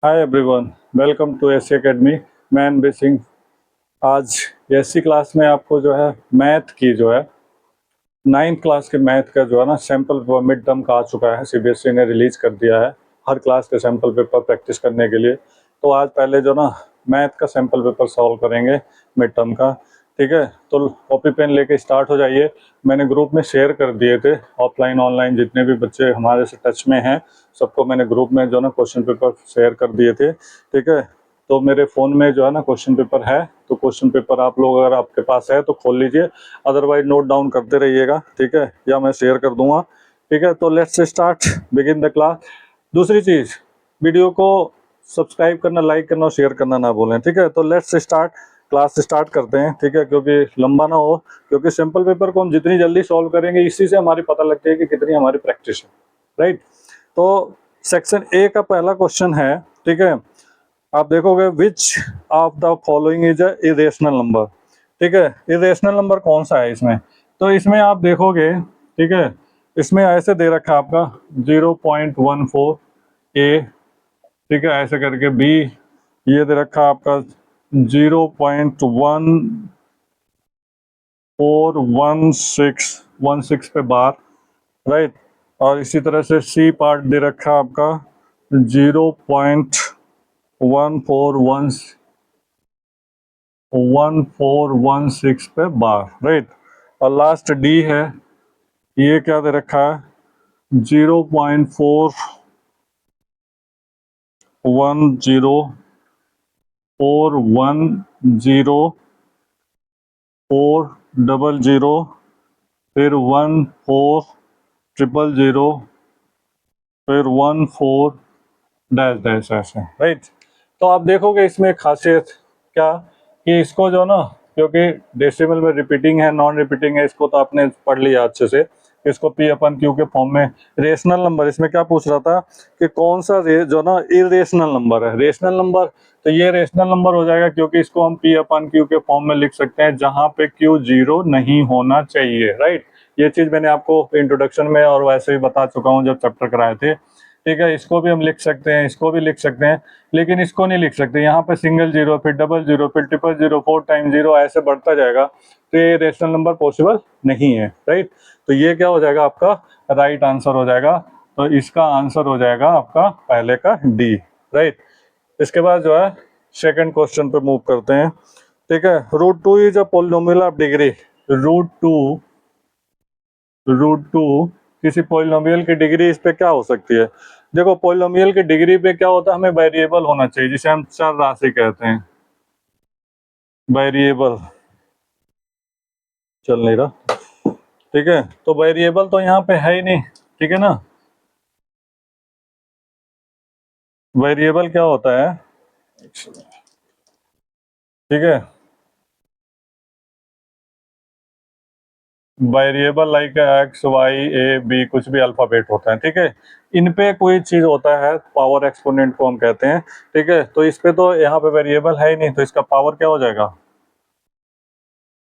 Hi everyone, welcome to SC academy. मैं NB Singh. आज SC class में आपको जो है मैथ की जो है 9th क्लास के मैथ का जो है ना सैम्पल मिड टर्म का आ चुका है। सीबीएसई ने रिलीज कर दिया है हर क्लास के सैम्पल पेपर प्रैक्टिस करने के लिए। तो आज पहले जो ना मैथ का सैम्पल पेपर सॉल्व करेंगे मिड टर्म का। ठीक है, तो कॉपी पेन लेके स्टार्ट हो जाइए। मैंने ग्रुप में शेयर कर दिए थे, ऑफलाइन ऑनलाइन जितने भी बच्चे हमारे से टच में हैं सबको मैंने ग्रुप में जो ना क्वेश्चन पेपर शेयर कर दिए थे। ठीक है, तो मेरे फ़ोन में जो है ना क्वेश्चन पेपर है, तो क्वेश्चन पेपर आप लोग अगर आपके पास है तो खोल लीजिए, अदरवाइज नोट डाउन करते रहिएगा। ठीक है, या मैं शेयर कर दूंगा। ठीक है, तो let's start, begin the class. दूसरी चीज़, वीडियो को सब्सक्राइब करना, लाइक करना और शेयर करना ना भूलें। ठीक है, तो लेट्स स्टार्ट, क्लास स्टार्ट करते हैं। ठीक है, क्योंकि लंबा ना हो, क्योंकि सिंपल पेपर को हम जितनी जल्दी सॉल्व करेंगे इसी से हमारी पता लगती है कि कितनी हमारी प्रैक्टिस है। राइट, तो सेक्शन ए का पहला क्वेश्चन है। ठीक है, आप देखोगे which of the following is a irrational number. ठीक है, इरेशनल नंबर कौन सा है इसमें, तो इसमें आप देखोगे। ठीक है, इसमें ऐसे दे रखा है आपका 0.14 ए। ठीक है, ऐसे करके बी ये दे रखा है आपका 0.416 पे बार। राइट, और इसी तरह से सी पार्ट दे रखा है आपका 0.1416 पे बार। राइट, और लास्ट डी है, ये क्या दे रखा है 0.41041040, फिर 14000, फिर 14 डैश डैश ऐसे। राइट, तो आप देखोगे इसमें खासियत क्या कि इसको जो ना, क्योंकि डेसिमल में रिपीटिंग है नॉन रिपीटिंग है, इसको तो आपने पढ़ लिया अच्छे से। इसको पी अपन क्यू के फॉर्म में, रेशनल नंबर, इसमें क्या पूछ रहा था कि कौन सा जो ना इरेशनल नंबर है। रेशनल नंबर, तो ये रेशनल नंबर हो जाएगा, क्योंकि इसको हम पी अपन क्यू के फॉर्म में लिख सकते हैं जहां पे क्यू जीरो नहीं होना चाहिए। राइट, ये चीज मैंने आपको इंट्रोडक्शन में और वैसे भी बता चुका हूँ जब चैप्टर कराए थे। ठीक है, इसको भी हम लिख सकते हैं, इसको भी लिख सकते हैं, लेकिन इसको नहीं लिख सकते। यहाँ पे सिंगल जीरो, फिर डबल जीरो, फिर ट्रिपल जीरो, 4 टाइम जीरो, ऐसे बढ़ता जाएगा, तो ये रेशनल नंबर पॉसिबल नहीं है। राइट, तो ये क्या हो जाएगा आपका राइट आंसर हो जाएगा। तो इसका आंसर हो जाएगा आपका पहले का डी। राइट, इसके बाद जो है सेकंड क्वेश्चन पे मूव करते हैं। ठीक है, √2 is a polynomial of degree. √2 किसी पॉलिनोमियल की डिग्री, इस पे क्या हो सकती है। देखो, पॉलिनोमियल की डिग्री पे क्या होता है, हमें वेरिएबल होना चाहिए, जिसे हम चर राशि कहते हैं। वेरिएबल चल नहीं रहा। ठीक है, तो वेरिएबल तो यहाँ पे है ही नहीं। ठीक है ना, वेरिएबल क्या होता है। ठीक है, variable like X Y A B, कुछ भी अल्फाबेट होता है। ठीक है, इन पे कोई चीज होता है, पावर एक्सपोनेंट को हम कहते हैं। ठीक है, तो इस पे तो यहाँ पे वेरिएबल है ही नहीं, तो इसका पावर क्या हो जाएगा,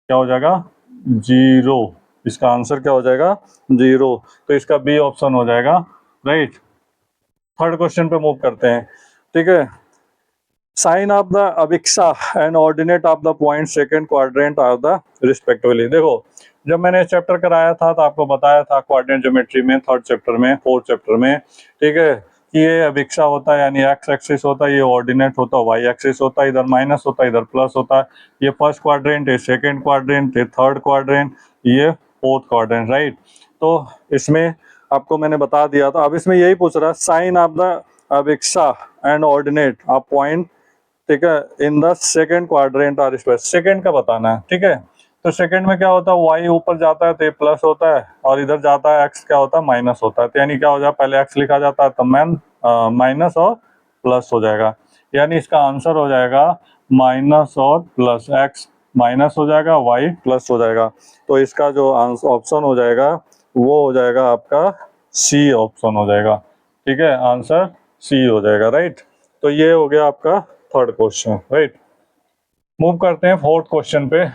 क्या हो जाएगा जीरो। इसका आंसर क्या हो जाएगा जीरो, तो इसका बी ऑप्शन हो जाएगा। राइट, थर्ड क्वेश्चन पे मूव करते हैं। ठीक है, sign of the abscissa and ordinate of the point second quadrant are the respectively. देखो, जब मैंने चैप्टर कराया था तो आपको बताया था कोऑर्डिनेट ज्योमेट्री में, थर्ड चैप्टर में, फोर्थ चैप्टर में। ठीक है, कि ये अभिक्षा होता है, यानी एक्स एक्सिस होता है, ये ऑर्डिनेट होता है, वाई एक्सिस होता है, इधर माइनस होता है, इधर प्लस होता है। ये फर्स्ट क्वाड्रेंट, ये सेकंड क्वाड्रेंट, ये थर्ड क्वाड्रेंट, ये फोर्थ क्वाड्रेंट। राइट, तो इसमें आपको मैंने बता दिया था। अब इसमें यही पूछ रहा है, sign of the abscissa and ordinate of point. ठीक है, इन द सेकेंड क्वाड्रेंट और स्पेस, सेकेंड का बताना है। ठीक है, तो सेकेंड में क्या होता है, वाई ऊपर जाता है तो ये प्लस होता है, और इधर जाता है एक्स क्या होता है माइनस होता है। तो यानी क्या हो जाए, पहले एक्स लिखा जाता है तो माइनस और प्लस हो जाएगा। यानी इसका आंसर हो जाएगा माइनस और प्लस, एक्स माइनस हो जाएगा, वाई प्लस हो जाएगा। तो इसका जो ऑप्शन हो जाएगा वो हो जाएगा आपका सी ऑप्शन हो जाएगा। ठीक है, आंसर सी हो जाएगा। राइट, तो ये हो गया आपका थर्ड क्वेश्चन। राइट, मूव करते हैं फोर्थ क्वेश्चन पे।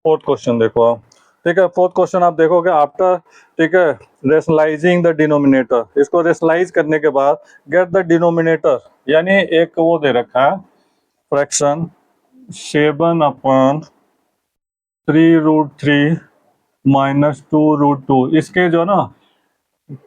फोर्थ क्वेश्चन देखो आप, ठीक है। फोर्थ क्वेश्चन आप देखोगे आफ्टर, ठीक है, रेशनलाइजिंग द डिनोमिनेटर, इसको रेशनलाइज करने के बाद गेट द डिनोमिनेटर, यानी एक वो दे रखा है फ्रैक्शन 7/3√3 -2√2, इसके जो ना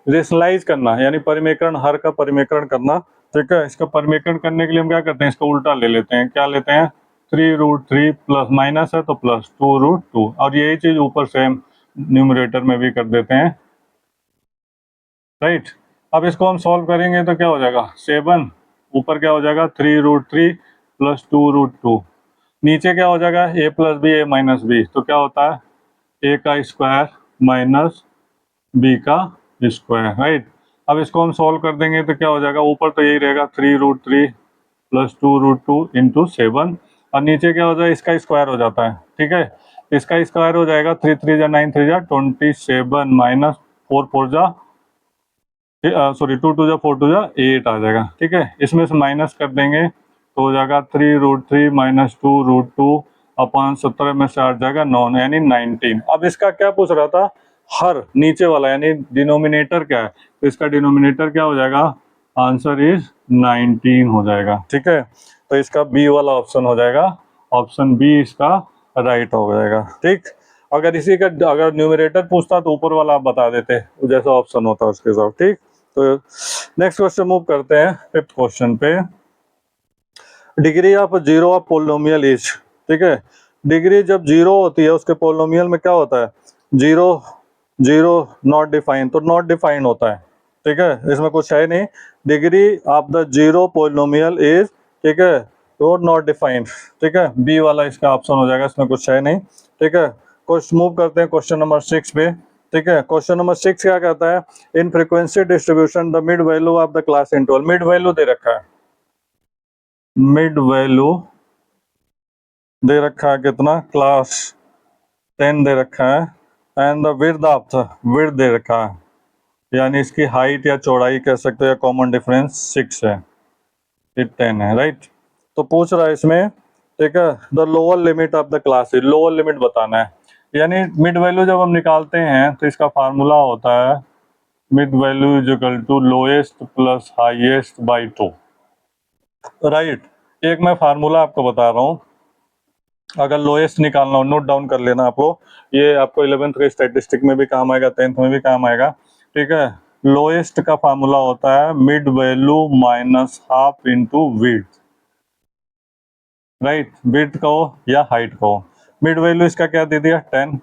रेशनलाइज करना यानी परिमेकरण, हर का परिमेकरण करना, ठीक है। इसका परिमेकरण करने के लिए हम क्या करते हैं, इसका उल्टा ले लेते हैं, क्या लेते हैं 3√3 प्लस माइनस है तो प्लस 2√2, और यही चीज ऊपर से हम न्यूमरेटर में भी कर देते हैं, राइट। अब इसको हम सॉल्व करेंगे तो क्या हो जाएगा 7, ऊपर क्या हो जाएगा 3√3 प्लस 2√2, नीचे क्या हो जाएगा a plus B a minus B, तो क्या होता है a का स्क्वायर माइनस b का स्क्वायर, राइट। अब इसको हम सॉल्व कर देंगे तो क्या हो जाएगा, ऊपर तो यही रहेगा 3√3 प्लस 2√2 इंटू 7, और नीचे क्या हो जाएगा इसका स्क्वायर हो जाता है, ठीक है। इसका स्क्वायर हो जाएगा 3 3 जा 9 3 जा 27 माइनस 4 4 जा सॉरी 2 2 जा 4 2 जा 8 आ जाएगा, ठीक है। इसमें से माइनस कर देंगे तो हो जाएगा 3√3 माइनस 2√2 अपॉन 17 में से 8 जाएगा 9 यानी 19। अब इसका क्या पूछ रहा था, हर नीचे वाला यानी डिनोमिनेटर क्या है, तो इसका डिनोमिनेटर क्या हो जाएगा, आंसर इज 19 हो जाएगा, ठीक है। तो इसका बी वाला ऑप्शन हो जाएगा, ऑप्शन बी इसका राइट हो जाएगा, ठीक। अगर इसी का अगर न्यूमरेटर पूछता तो ऊपर वाला आप बता देते जैसा ऑप्शन होता उसके साथ, ठीक। तो नेक्स्ट क्वेश्चन मूव करते हैं फिफ्थ क्वेश्चन पे। Degree of zero of polynomial is, ठीक है। डिग्री जब जीरो होती है उसके पोलिनोमियल में क्या होता है, जीरो जीरो नॉट डिफाइन, तो नॉट डिफाइन होता है, ठीक है, इसमें कुछ है नहीं। Degree of the zero polynomial is, ठीक है, तो नॉट डिफाइंड, ठीक है, बी वाला इसका ऑप्शन हो जाएगा, इसमें कुछ है नहीं, ठीक है। क्वेश्चन मूव करते हैं क्वेश्चन नंबर 6 पे, ठीक है। क्वेश्चन नंबर 6 क्या कहता है, in frequency distribution the mid value of the class interval, mid value दे रखा है, मिड वैल्यू दे रखा है कितना, क्लास 10 दे रखा है, and the width of the, width दे रखा है, यानी इसकी हाइट या चौड़ाई कह सकते हैं, कॉमन डिफरेंस 6 है, ये 10 है, राइट। तो पूछ रहा है इसमें, ठीक है, the lower limit of the class, lower limit बताना है, यानी मिड वैल्यू जब हम निकालते हैं तो इसका फार्मूला होता है mid value is equal to lowest plus highest by 2, right. एक मैं फार्मूला आपको बता रहा हूँ, अगर लोएस्ट निकालना हो नोट डाउन कर लेना आप लोग, ये आपको 11th के स्टैटिस्टिक में भी काम आएगा, 10th में भी काम आएगा, ठीक है। लोएस्ट का फार्मूला होता है mid value minus half into width, right, width कहो या हाइट कहो। मिड वैल्यू इसका क्या दे दिया 10,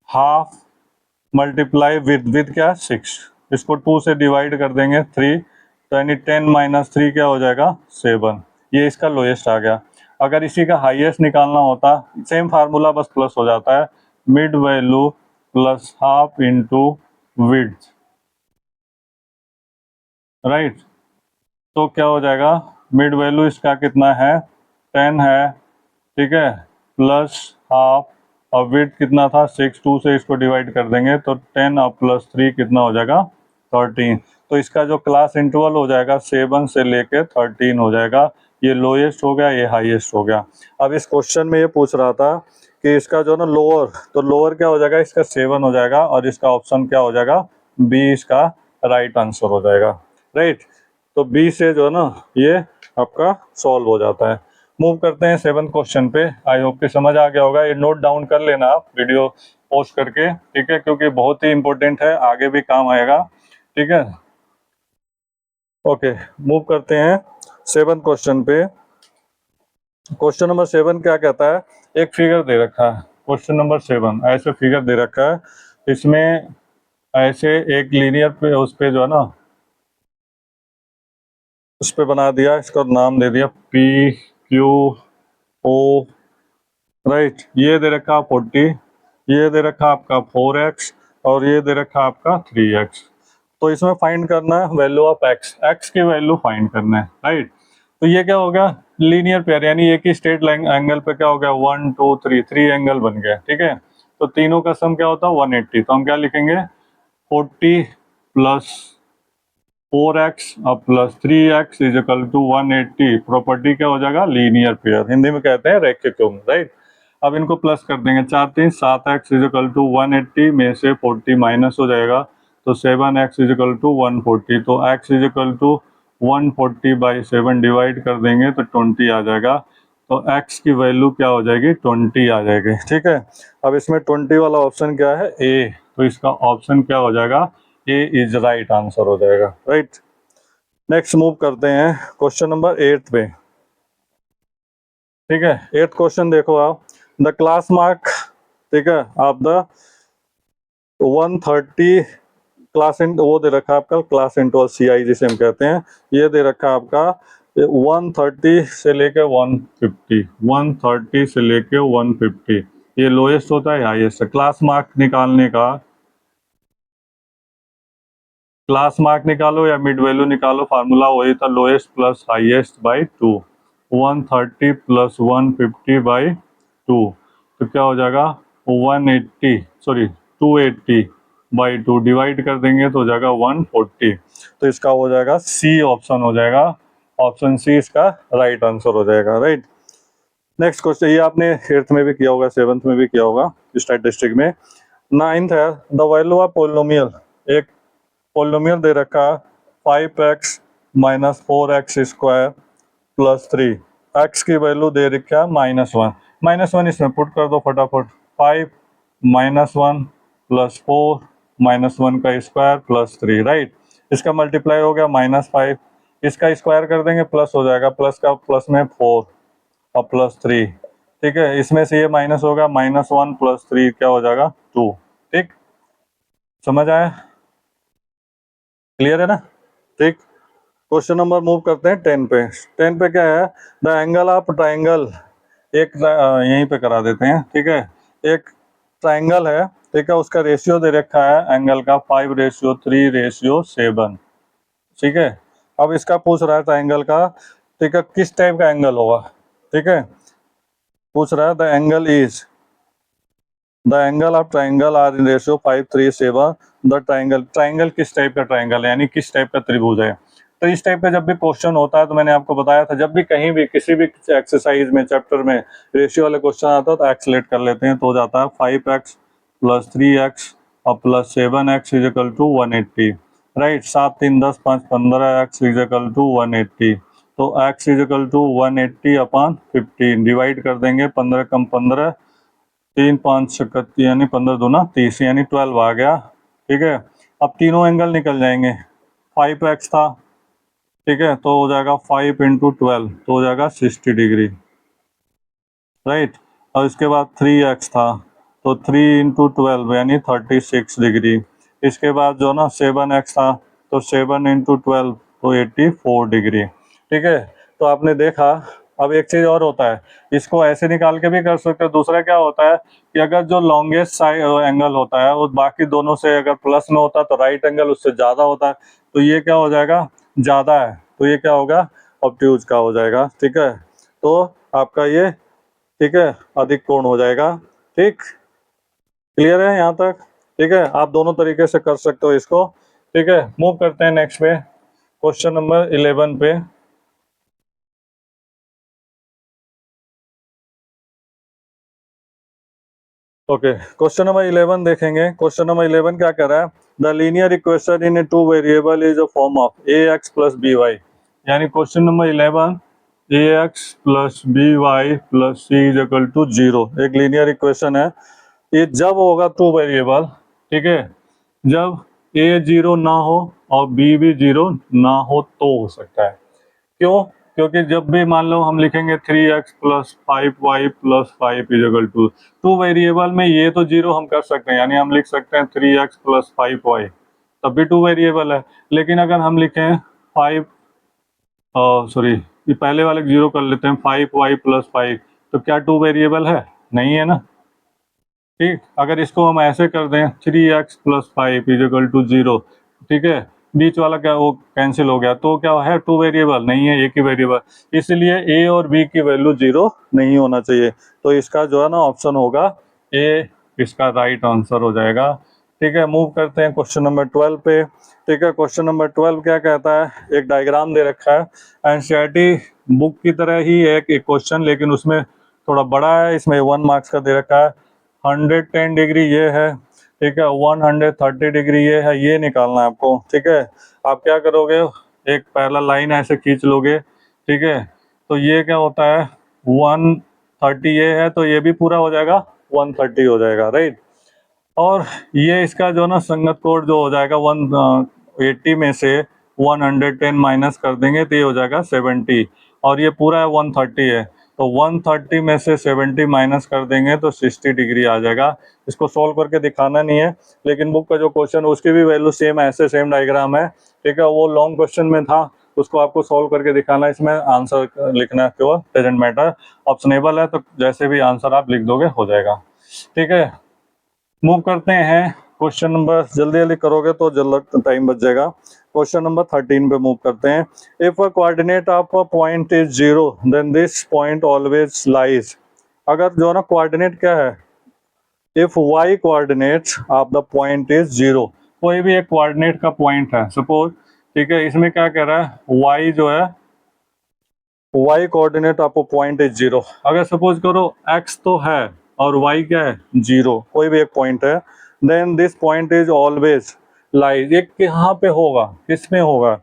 हाफ मल्टीप्लाई विथ, विथ क्या 6, इसको 2 से डिवाइड कर देंगे 3, तो यानी 10 माइनस 3 क्या हो जाएगा 7, ये इसका लोएस्ट आ गया। अगर इसी का हाईएस्ट निकालना होता सेम फार्मूला बस प्लस हो जाता है, mid value plus half into width, right. तो क्या हो जाएगा, मिड वैल्यू इसका कितना है 10 है, ठीक है, प्लस हाफ, और विड्थ कितना था 6, 2 से इसको डिवाइड कर देंगे तो 10 और प्लस 3 कितना हो जाएगा 13। तो इसका जो क्लास इंटरवल हो जाएगा 7 से लेके 13 हो जाएगा, ये लोएस्ट हो गया, ये हाईएस्ट हो गया। अब इस क्वेश्चन में ये पूछ रहा था कि इसका जो ना लोअर, तो लोअर क्या हो जाएगा, इसका 7 हो जाएगा, और इसका ऑप्शन क्या हो जाएगा, बी इसका राइट आंसर हो जाएगा, राइट। तो बी से जो है ना ये आपका सॉल्व हो जाता है। मूव करते हैं 7th क्वेश्चन पे, आई होप कि समझ आ गया होगा, ये नोट डाउन कर लेना आप वीडियो पॉज करके, ठीक है, क्योंकि बहुत ही इंपॉर्टेंट है, आगे भी काम आएगा, ठीक है। ओके, मूव करते हैं 7th क्वेश्चन पे। क्वेश्चन नंबर 7 क्या कहता है, एक फिगर दे रखा है, क्वेश्चन नंबर 7 ऐसे फिगर दे रखा है, इसमें ऐसे एक लीनियर पे उस पे जो है ना उस पे बना दिया, इसका नाम दे दिया पी क्यू ओ, राइट। ये दे रखा 40, ये दे रखा आपका 4x, और ये दे रखा आपका 3x। तो इसमें फाइंड करना है वैल्यू ऑफ x, x की वैल्यू फाइंड करना है, राइट। तो ये क्या हो गया लीनियर पेयर, यानी एक ही स्ट्रेट एंगल पे क्या हो गया 1 2 3, 3 एंगल बन गया, ठीक है। तो तीनों का सम क्या होता है 180, तो हम क्या लिखेंगे 40 प्लस 4x और plus 3x is equal to 180, property क्या हो जाएगा लीनियर पेयर, हिंदी में कहते हैं रैखिक क्रम, राइट। अब इनको प्लस कर देंगे, 4 3 7 एक्स इज इक्वल टू 180 में से 40 माइनस हो जाएगा, तो 7 एक्स इज इक्वल टू 140, तो X is equal to 140 by 7 divide कर देंगे तो 20 आ जाएगा, तो x की वैल्यू क्या हो जाएगी 20 आ जाएगी। ठीक है, अब इसमें 20 वाला ऑप्शन क्या है ए, तो इसका ऑप्शन क्या हो जाएगा ए इज राइट आंसर हो जाएगा, राइट। नेक्स्ट मूव करते हैं क्वेश्चन नंबर 8 पे। ठीक है, 8th क्वेश्चन देखो आप, द क्लास मार्क, ठीक है, आप द 130 क्लास इन वो दे रखा है आपका क्लास इंटरवल CI जिसे हम कहते हैं, ये दे रखा है आपका 130 से लेके 150, 130 से लेके 150, ये लोएस्ट होता है हाईएस्ट है। क्लास मार्क निकालने का, क्लास मार्क निकालो या मिड वैल्यू निकालो, फार्मूला वही था, lowest plus highest by 2, 130 plus 150 by 2, तो क्या हो जाएगा 180 सॉरी 280 बाई 2 डिवाइड कर देंगे तो हो जाएगा 140, तो इसका हो जाएगा सी ऑप्शन हो जाएगा, ऑप्शन सी इसका राइट आंसर हो जाएगा, राइट। नेक्स्ट क्वेश्चन, ये आपने 8th में भी किया होगा, 7th में भी किया होगा स्टैटिस्टिक में। 9th है, द वैल्यू ऑफ पोलिनोमियल, एक पोलिनोमियल दे रखा 5x minus 4x square plus 3, x की वैल्यू दे रखा -1, -1 इसमें पुट कर दो फटाफट, 5 -1 प्लस 4 -1 का स्क्वायर प्लस 3, राइट। इसका मल्टीप्लाई हो गया -5, इसका स्क्वायर कर देंगे प्लस हो जाएगा, प्लस का प्लस में 4 और प्लस 3, ठीक है, इसमें से ये माइनस होगा, -1 प्लस 3 क्या हो जाएगा 2, ठीक, समझ आया, क्लियर है ना, ठीक। क्वेश्चन नंबर मूव करते हैं 10 पे। 10 पे क्या है, द एंगल ऑफ ट्राइंगल, एक यहीं पे करा देते हैं, ठीक है, एक ट्राइंगल है, ठीक है, उसका रेशियो दे रखा है एंगल का 5:3:7, ठीक है। अब इसका पूछ रहा है ट्राइंगल का, ठीक है, किस टाइप का एंगल होगा, ठीक है, पूछ रहा है the angle is, the angle of triangle are in ratio 5:3:7, the triangle, triangle किस टाइप का ट्राइंगल है, यानी किस टाइप का त्रिभुज है। तो इस टाइप का जब भी क्वेश्चन होता है, तो मैंने आपको बताया था, जब भी कहीं भी किसी भी एक्सरसाइज में चैप्टर में रेशियो वाले क्वेश्चन आता है तो एक्स लेट कर लेते हैं, तो हो जाता है 5x प्लस 3x और plus 7x is equal to 180, right. 7 3 10 5 15x is equal to 180, तो x is equal to 180 upon 15 divide कर देंगे, 15 कम 15, 3 5 36 यानी 15 दूना 30 यानी 12 आ गया, ठीक है। अब तीनों एंगल निकल जाएंगे, 5x था, ठीक है, तो हो जाएगा 5 इंटू 12 तो हो जाएगा 60 डिग्री, राइट। और इसके बाद 3x था, तो 3 इंटू 12 यानी 36 डिग्री। इसके बाद जो ना 7x था, तो 7 इंटू 12 तो 84 डिग्री, ठीक है। तो आपने देखा, अब एक चीज़ और होता है, इसको ऐसे निकाल के भी कर सकते हो। दूसरा क्या होता है कि अगर जो लॉन्गेस्ट साइड एंगल होता है वो बाकी दोनों से अगर प्लस में होता है तो राइट एंगल उससे ज़्यादा होता है, तो ये क्या हो जाएगा ज़्यादा है, तो ये क्या होगा ऑब्ट्यूज का हो जाएगा, ठीक है। तो आपका ये, ठीक है, अधिक कोण हो जाएगा, ठीक, क्लियर है यहाँ तक, ठीक है। आप दोनों तरीके से कर सकते हो इसको, ठीक है। मूव करते हैं नेक्स्ट पे, क्वेश्चन नंबर 11 पे। ओके, क्वेश्चन नंबर 11 देखेंगे। क्वेश्चन नंबर 11 क्या कर रहा है, the linear equation in a two variable is a form of ax plus by, यानी question number 11 ax plus by plus c is equal to 0 एक linear equation है। ये जब होगा टू वेरिएबल, ठीक है, जब a 0 ना हो और b भी 0 ना हो तो हो सकता है। क्यों, क्योंकि जब भी मान लो हम लिखेंगे 3x plus 5y plus 5 is equal to, two variable में ये तो 0 हम कर सकते हैं, यानी हम लिख सकते हैं 3x प्लस 5y, तब भी टू वेरिएबल है। लेकिन अगर हम लिखें 5 सॉरी ये पहले वाले 0 कर लेते हैं, 5y प्लस 5, तो क्या टू वेरिएबल है, नहीं है ना, ठीक। अगर इसको हम ऐसे कर दें 3x plus 5 is equal to 0, ठीक है, बीच वाला क्या वो कैंसिल हो गया, तो क्या है टू वेरिएबल नहीं है, एक ही वेरिएबल, इसलिए a और b की वैल्यू 0 नहीं होना चाहिए, तो इसका जो है ना ऑप्शन होगा a इसका राइट आंसर हो जाएगा, ठीक है। मूव करते हैं क्वेश्चन नंबर 12 पे, ठीक है। क्वेश्चन नंबर 12 क्या कहता है, एक डायग्राम दे रखा है, एनसीईआरटी बुक की तरह ही एक क्वेश्चन, लेकिन उसमें थोड़ा बड़ा है, इसमें 1 मार्क्स का दे रखा है। 110 डिग्री ये है, ठीक है, 130 डिग्री ये है, ये निकालना है आपको, ठीक है। आप क्या करोगे, एक पैरेलल लाइन ऐसे खींच लोगे, ठीक है, तो ये क्या होता है 130 ये है, तो ये भी पूरा हो जाएगा 130 हो जाएगा, राइट। और ये इसका जो ना संगत कोण जो हो जाएगा 180 में से 110 माइनस कर देंगे तो ये हो जाएगा 70, और ये पूरा है 130 है, तो 130 में से 70 माइनस कर देंगे तो 60 डिग्री आ जाएगा। इसको सॉल्व करके दिखाना नहीं है, लेकिन बुक का जो क्वेश्चन उसकी भी वैल्यू सेम ऐसे सेम डायग्राम है, ठीक है, वो लॉन्ग क्वेश्चन में था, उसको आपको सॉल्व करके दिखाना है, इसमें आंसर लिखना है केवल, डजंट मैटर, ऑप्शनेबल है तो जैसे भी आंसर आप लिख दोगे हो जाएगा, ठीक है। मूव करते हैं क्वेश्चन नंबर, जल्दी जल्दी करोगे तो जल्द टाइम बच जाएगा। क्वेश्चन नंबर 13 पे मूव करते हैं। If a coordinate of a point is 0 then this point always lies. अगर जो है ना कोऑर्डिनेट क्या है, if y coordinate of the point is 0, कोई भी एक कोऑर्डिनेट का पॉइंट है सपोज, ठीक है, इसमें क्या कह रहा है y जो है y coordinate of a point is 0। अगर सपोज करो x तो है और y क्या है 0, कोई भी एक पॉइंट है, then this point is always lies. ये कहाँ पे होगा, किस में होगा,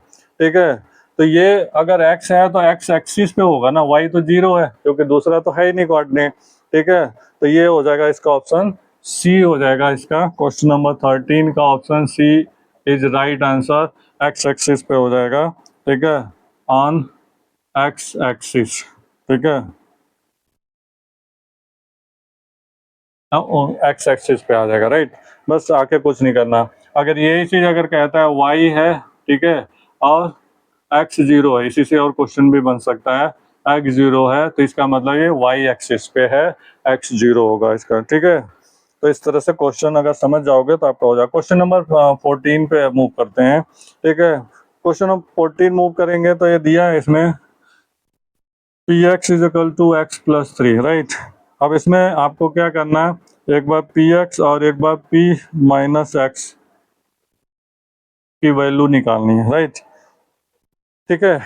ठीक है, तो ये अगर x है तो x एक्सिस पे होगा ना, y तो 0 है क्योंकि दूसरा तो है ही नहीं कोऑर्डिनेट, ठीक है, तो ये हो जाएगा इसका ऑप्शन सी हो जाएगा, इसका क्वेश्चन नंबर 13 का option C is right answer. x axis पे हो जाएगा, ठीक है, ऑन एक्स एक्सिस, ठीक है, एक्स एक्सिस पे आ जाएगा, राइट। बस आके कुछ नहीं करना। अगर यही चीज अगर कहता है वाई है, ठीक है, और एक्स 0 है, इसी से और क्वेश्चन भी बन सकता है, एक्स 0 है तो इसका मतलब ये वाई एक्सिस पे है, एक्स 0 होगा इसका, ठीक है। तो इस तरह से क्वेश्चन अगर समझ जाओगे तो आपका हो जाएगा। क्वेश्चन नंबर 14 पे मूव करते हैं, ठीक है। क्वेश्चन नंबर 14 मूव करेंगे तो ये दिया है इसमें p x is equal to x plus 3, right. अब इसमें आपको क्या करना है, एक बार पी एक्स और एक बार पी माइनस एक्स की वैल्यू निकालनी है, राइट, ठीक है।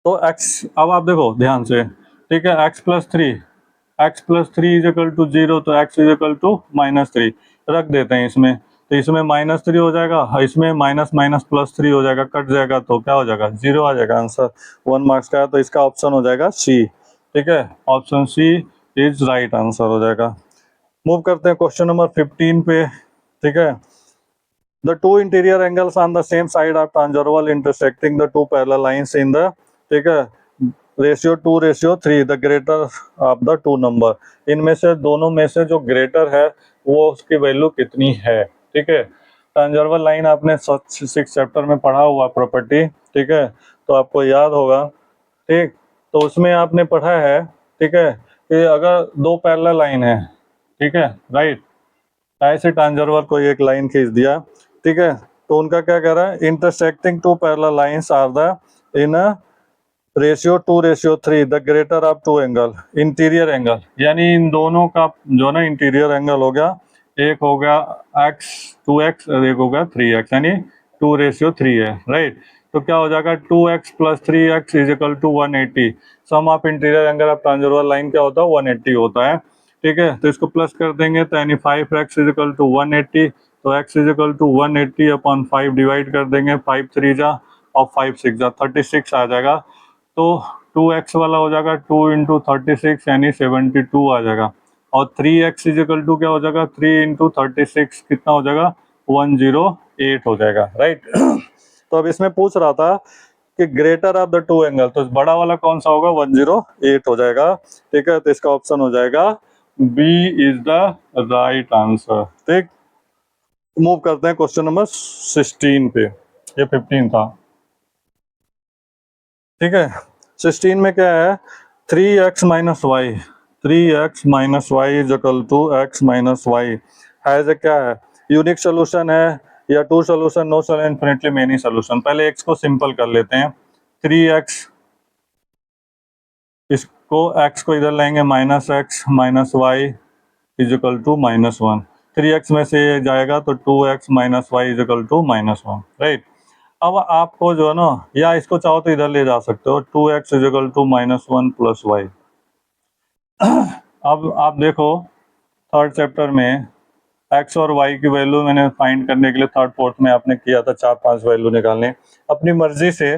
तो एक्स, अब आप देखो ध्यान से, ठीक है, x plus three is equal to 0, तो एक्स इज इक्वल टू -3 रख देते हैं इसमें, तो इसमें -3 हो जाएगा, इसमें माइनस माइनस प्लस 3 हो जाएगा, कट जाएगा तो क्या हो जाएगा 0 आ जाएगा, आंसर 1 मार्क्स का है, तो इसका ऑप्शन हो जाएगा सी, ठीक है, option C is right answer हो जाएगा। मूव करते हैं क्वेश्चन नंबर 15 पे, ठीक है। The two interior angles on the same side are tangential intersecting the two parallel lines in the, ठीक है, ratio 2:3, the greater of the two number. इनमें से दोनों में से जो ग्रेटर है वो उसकी वैल्यू कितनी है, ठीक है। टांजेंटल लाइन आपने 6 चैप्टर में पढ़ा हुआ प्रॉपर्टी, ठीक है, तो आपको याद होगा, ठीक, तो उसमें आपने पढ़ा है, ठीक है, कि अगर दो पैरेलल लाइन है, ठीक है, राइट, ऐसे टांजेंटल कोई एक लाइन खींच दिया, ठीक है, तो उनका क्या कह रहा है, intersecting two parallel lines are the in ratio 2:3 the greater of two angle, interior angle, यानी इन दोनों का जो ना इंटीरियर एंगल हो गया, एक हो गया x 2x और एक हो गया 3x, यानी 2:3 है, राइट। तो क्या हो जाएगा 2x plus 3x is equal to 180। Sum of interior angle of transversal line क्या होता है 180 होता है, ठीक है, तो इसको प्लस कर देंगे तो यानी 5x इज इक्वल टू 180, तो x is equal to 180 upon 5 divide कर देंगे, 5 3 जा और 5 6 जा 36 आ जाएगा, तो 2x वाला हो जाएगा 2 इंटू 36 यानी 72 आ जाएगा, और 3x इज इक्वल टू क्या हो जाएगा 3 इंटू 36 कितना हो जाएगा 108 हो जाएगा, राइट। तो अब इसमें पूछ रहा था कि greater of the two angle, तो बड़ा वाला कौन सा होगा 108 हो जाएगा, ठीक है, तो इसका ऑप्शन हो जाएगा B is the right answer, ठीक। मूव करते हैं क्वेश्चन नंबर 16 पे, ये 15 था, ठीक है। 16 में क्या है 3x minus y, 3x minus y is equal to x minus y has क्या है, यूनिक सोल्यूशन है या two solution, no solution, infinitely many solution. पहले x को सिंपल कर लेते हैं, 3x, इसको x को इधर लेंगे -x minus y is equal to -1, 3x में से ये जाएगा तो 2x minus y is equal to -1, right. अब आपको जो है ना, या इसको चाहो तो इधर ले जा सकते हो, 2x is equal to -1 plus y, अब आप देखो थर्ड चैप्टर में एक्स और वाई की वैल्यू मैंने फाइंड करने के लिए थर्ड फोर्थ में आपने किया था 4-5 वैल्यू निकालने। अपनी मर्जी से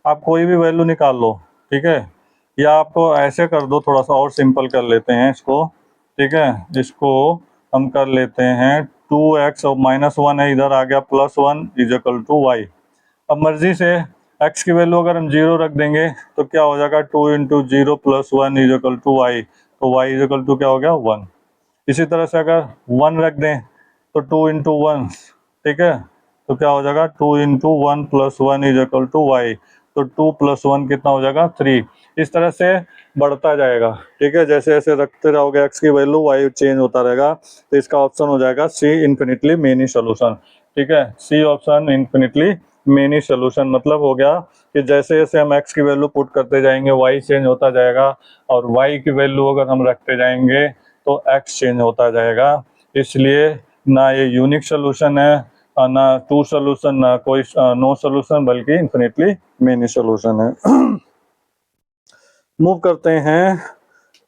आप कोई भी वैल्यू निकाल लो, ठीक है। या आपको ऐसे कर दो, थोड़ा सा और सिंपल कर लेते हैं इसको, ठीक है। इसको हम कर लेते हैं 2x और -1 है, इधर आ गया +1 इज इक्वल टू वाई। अब मर्जी से x की वैल्यू अगर हम 0 रख देंगे तो क्या हो जाएगा, 2 into 0 + 1 is equal to y, तो y इज इक्वल टू क्या हो गया 1। इसी तरह से अगर 1 रख दें तो 2 इंटू 1, ठीक है, तो क्या हो जाएगा 2 into 1 + 1 is equal to y, तो 2 + 1 कितना हो जाएगा 3। इस तरह से बढ़ता जाएगा, ठीक है। जैसे जैसे रखते रहोगे x की वैल्यू y चेंज होता रहेगा, तो इसका ऑप्शन हो जाएगा सी इन्फिनिटली मेनी सोल्यूशन, ठीक है। C option infinitely many solution मतलब हो गया कि जैसे जैसे हम x की वैल्यू पुट करते जाएंगे y चेंज होता जाएगा, और y की वैल्यू अगर हम रखते जाएंगे तो x चेंज होता जाएगा। इसलिए ना ये यूनिक सोल्यूशन है, ना टू सोल्यूशन, ना कोई नो सोल्यूशन, बल्कि इन्फिनिटली मेनी सोल्यूशन है। मूव करते हैं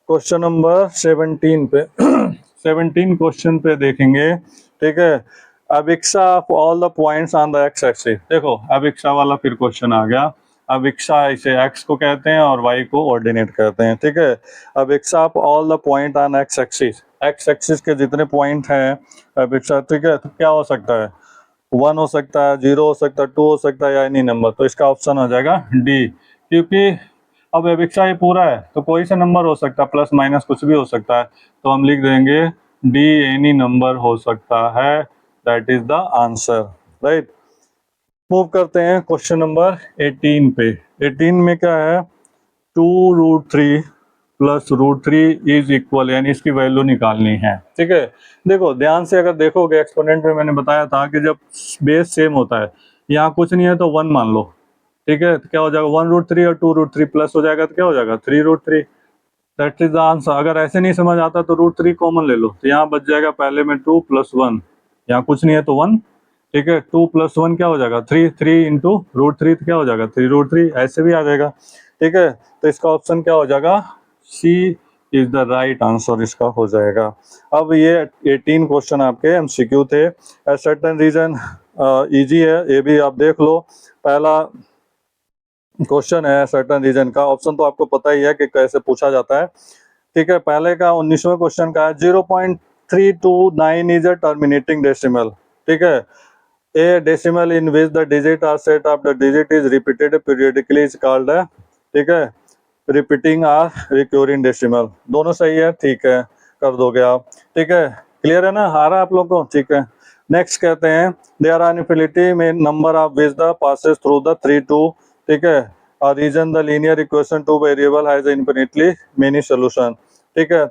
क्वेश्चन नंबर 17 पे। 17 क्वेश्चन पे देखेंगे, ठीक है। Abscissa of all the points on the X axis. देखो अभिक्षा वाला फिर क्वेश्चन आ गया। अभिक्षा इसे एक्स को कहते हैं और वाई को ऑर्डिनेट कहते हैं, ठीक है। Abscissa of all the point on X axis, X axis के जितने पॉइंट हैं अभिक्षा, ठीक है, तो क्या हो सकता है, 1 हो सकता है, 0 हो सकता है, 2 हो सकता है या एनी नंबर। तो इसका ऑप्शन हो जाएगा डी, क्योंकि अब अभिक्षा ये पूरा है तो कोई सा नंबर हो सकता है, प्लस माइनस कुछ भी हो सकता है, तो हम लिख देंगे डी एनी नंबर हो सकता है, that is the answer, right. Move करते हैं क्वेश्चन नंबर 18 पे। 18 में क्या है, 2√3 + √3 इज इक्वल, यानी इसकी वैल्यू निकालनी है, ठीक है। देखो ध्यान से अगर देखोगे एक्सपोनेंट में मैंने बताया था कि जब बेस सेम होता है, यहाँ कुछ नहीं है तो 1 मान लो, ठीक है, तो क्या हो जाएगा 1√3 और 2√3 प्लस हो जाएगा तो क्या हो जाएगा 3√3, दैट इज द आंसर। अगर ऐसे नहीं समझ आता तो √3 कॉमन ले लो, तो यहाँ बच जाएगा पहले में 2 + 1, यहाँ कुछ नहीं है तो 1, ठीक है। 2 + 1 क्या हो जाएगा 3, 3 इंटू √3 तो क्या हो जाएगा 3√3, ऐसे भी आ जाएगा, ठीक है। तो इसका ऑप्शन क्या हो जाएगा, सी इज द राइट आंसर, इसका हो जाएगा। अब ये 18 क्वेश्चन आपके एमसीक्यू थे। सर्टेन रीजन इजी है, ये भी आप देख लो। पहला क्वेश्चन है सर्टेन रीजन का, ऑप्शन तो आपको पता ही है कि कैसे पूछा जाता है, ठीक है। पहले का 19वें क्वेश्चन का है 0.329 इज अ टर्मिनेटिंग डेसिमल, ठीक है। A decimal in which the digit are set of the digit is repeated periodically is called है, ठीक है, रिपीटिंग आर रिक्योरिंग डेसिमल। दोनों सही है, ठीक है, कर दोगे आप, ठीक है। क्लियर है ना, आ रहा है आप लोग को, ठीक है। नेक्स्ट कहते हैं देयर आर इनफिनिटी में number of which the passes through the 3 2, ठीक है, और reason the linear equation 2 variable has infinitely many solution, ठीक है।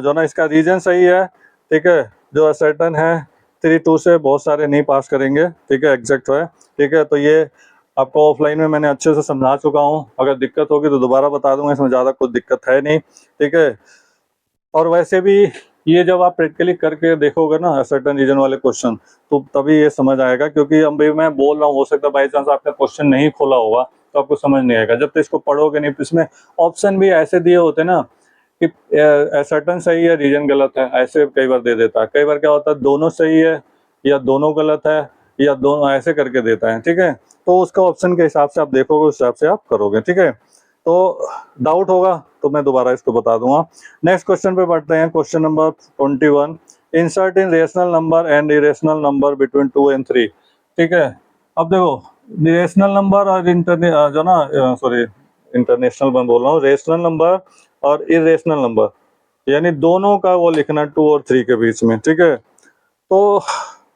जो ना इसका रीजन सही है, ठीक है। जो सर्टेन है 3 2 से बहुत सारे नहीं पास करेंगे, ठीक है, एग्जैक्ट है, ठीक है। तो ये आपको ऑफलाइन में मैंने अच्छे से समझा चुका हूँ, अगर दिक्कत होगी तो दोबारा बता दूंगा, इसमें ज़्यादा कुछ दिक्कत है नहीं, ठीक है। और वैसे भी ये जब आप प्रैक्टिकली करके देखोगे ना सर्टेन रीजन वाले क्वेश्चन, तो तभी ये समझ आएगा, क्योंकि अब भी मैं बोल रहा हूँ, हो सकता है बाई चांस आपका क्वेश्चन नहीं खोला होगा तो आपको समझ नहीं आएगा जब तक इसको पढ़ोगे नहीं। इसमें ऑप्शन भी ऐसे दिए होते हैं ना कि सर्टेन सही है रीजन गलत है, ऐसे कई बार दे देता है। कई बार क्या होता है दोनों सही है या दोनों गलत है या दोनों ऐसे करके देता है, ठीक है। तो उसका ऑप्शन के हिसाब से आप देखोगे, उस हिसाब से आप करोगे, ठीक है। तो डाउट होगा तो मैं दोबारा इसको बता दूंगा। नेक्स्ट क्वेश्चन पे बढ़ते हैं, question number 21। Insert in rational number and irrational number between 2 and 3, ठीक है। अब देखो रेशनल नंबर और जो ना सॉरी इंटरनेशनल मैं बोल रहा हूँ, रेशनल नंबर और इरेशनल नंबर, यानी दोनों का वो लिखना 2 और 3 के बीच में, ठीक है। तो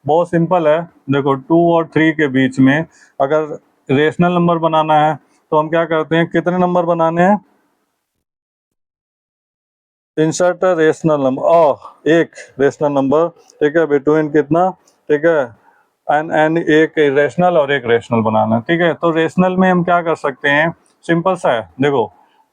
बहुत सिंपल है, देखो 2 और 3 के बीच में अगर रेशनल नंबर बनाना है तो हम क्या करते हैं, कितने नंबर बनाने हैं, इंसर्ट रेशनल नंबर, एक रेशनल नंबर, ठीक है, बिटवीन कितना, ठीक है, एन एक रेशनल और एक रेशनल बनाना, ठीक है। तो रेशनल में हम क्या कर सकते हैं, सिंपल सा है, देखो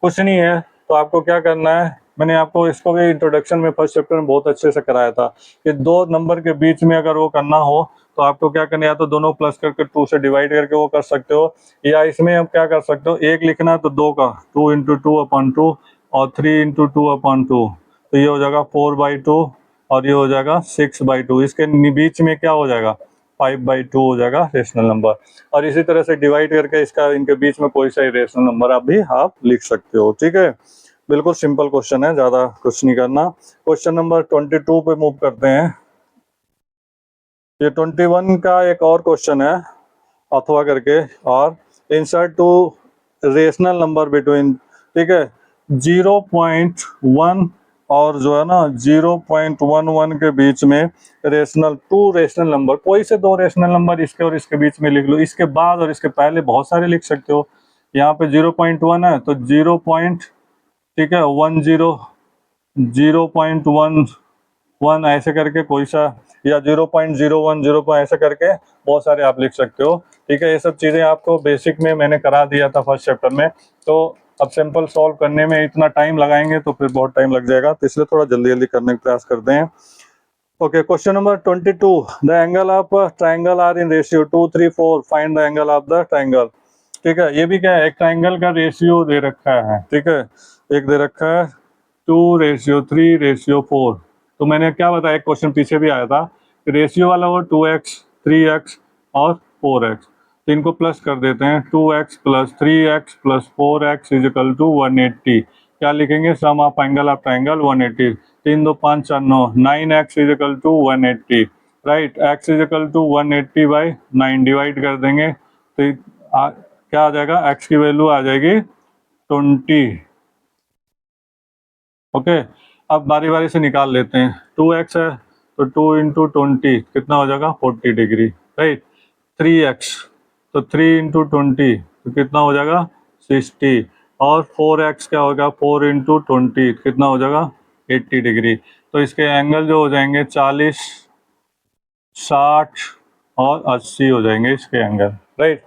कुछ नहीं है तो आपको क्या करना है, मैंने आपको इसको भी इंट्रोडक्शन में फर्स्ट चैप्टर में बहुत अच्छे से कराया था कि दो नंबर के बीच में अगर वो करना हो तो आपको क्या करना है, या तो दोनों प्लस करके 2 से डिवाइड करके वो कर सकते हो, या इसमें हम क्या कर सकते हो, एक लिखना है तो 2 का 2 × 2/2 और 3 × 2/2, तो ये हो जाएगा 4/2 और ये हो जाएगा 6/2। इसके बीच में क्या हो जाएगा, 5/2 हो जाएगा रेशनल नंबर। और इसी तरह से डिवाइड करके इसका इनके बीच में कोई सा रेशनल नंबर आप लिख सकते हो। ठीक है, बिल्कुल सिंपल क्वेश्चन है, ज़्यादा कुछ नहीं करना। क्वेश्चन नंबर 22 पे मूव करते हैं। ये 21 का एक और क्वेश्चन है अथवा करके, और insert two rational number between, ठीक है, 0.1 और जो है ना 0.11 के बीच में टू रेशनल नंबर, कोई से दो रेशनल नंबर इसके और इसके बीच में लिख लो। इसके बाद और इसके पहले बहुत सारे लिख सकते हो। यहाँ पे 0.1 है तो 0. ठीक है 0.1 ऐसे करके कोई सा, या 0.01 ऐसे करके बहुत सारे आप लिख सकते हो। ठीक है, ये सब चीज़ें आपको बेसिक में मैंने करा दिया था फर्स्ट चैप्टर में, तो अब सिंपल सॉल्व करने में इतना टाइम लगाएंगे तो फिर बहुत टाइम लग जाएगा, तो इसलिए थोड़ा जल्दी जल्दी करने का प्रयास करते हैं। Okay, question number 22, the angle of triangle are in ratio 2, 3, 4, find the angle of the triangle. ठीक है, ये भी क्या है, एक ट्राइंगल का रेशियो दे रखा है। ठीक है, एक दे रखा है 2:3:4। तो मैंने क्या बताया, एक क्वेश्चन पीछे भी आया था, रेशियो वाला वो 2x 3x और 4x, तो इनको प्लस कर देते हैं। 2x + 3x + 4x = 180। क्या लिखेंगे, sum of angle of triangle 180। 3 2 5 4 9, 9x = 180, right. x = 180/9 divide कर देंगे तो क्या आ जाएगा, x की वैल्यू आ जाएगी 20। ओके, अब बारी बारी से निकाल लेते हैं। 2x है तो 2 × 20 कितना हो जाएगा, 40 डिग्री, राइट। 3x तो 3 × 20 तो कितना हो जाएगा, 60। और 4x क्या होगा, 4 × 20 कितना हो जाएगा, 80 डिग्री। तो इसके एंगल जो हो जाएंगे 40, 60 और 80 हो जाएंगे इसके एंगल, राइट।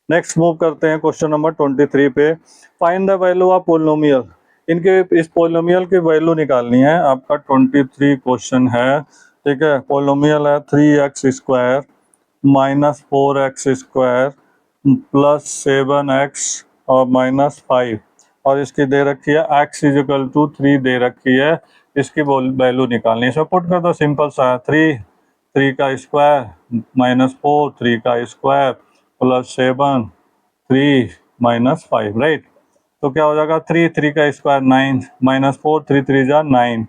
नेक्स्ट मूव करते हैं क्वेश्चन नंबर 23 पे। Find the value of polynomial. इनके इस पोलिनोमियल की वैल्यू निकालनी है, आपका 23 क्वेश्चन है। ठीक है, पोलिनोमियल है 3x² - 4x² + 7x और -5, और इसकी दे रखी है x = 3 दे रखी है। इसकी वैल्यू निकालनी है, इसमें पुट कर दो, सिंपल सा है। 3 का स्क्वायर -4 3 का स्क्वायर +7 3 -5, राइट। तो क्या हो जाएगा, 3 का स्क्वायर 9 -4 3 3 जा 9।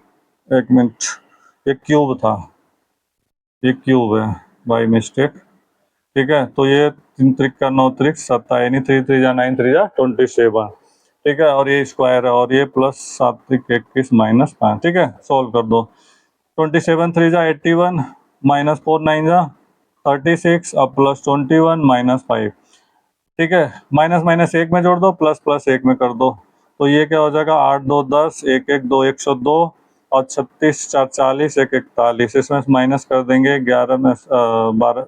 एक मिनट, ये क्यूब था, ये क्यूब है बाई मिस्टेक। ठीक है, तो ये 3 त्रिक का 9 त्रिक 7, यानी 3 3 जा 9 3 जा 27। ठीक है, और ये स्क्वायर है, और ये +7 त्रिक 21 -5। ठीक है, सोल्व कर दो। 27 3 जा 81 -4 9 जा 36 और +21 -5। ठीक है, माइनस माइनस एक में जोड़ दो, प्लस प्लस एक में कर दो, तो ये क्या हो जाएगा, 8 2 10, 1 1 2 102 और 36 4 40 1 41। इसमें माइनस कर देंगे, 11 में 12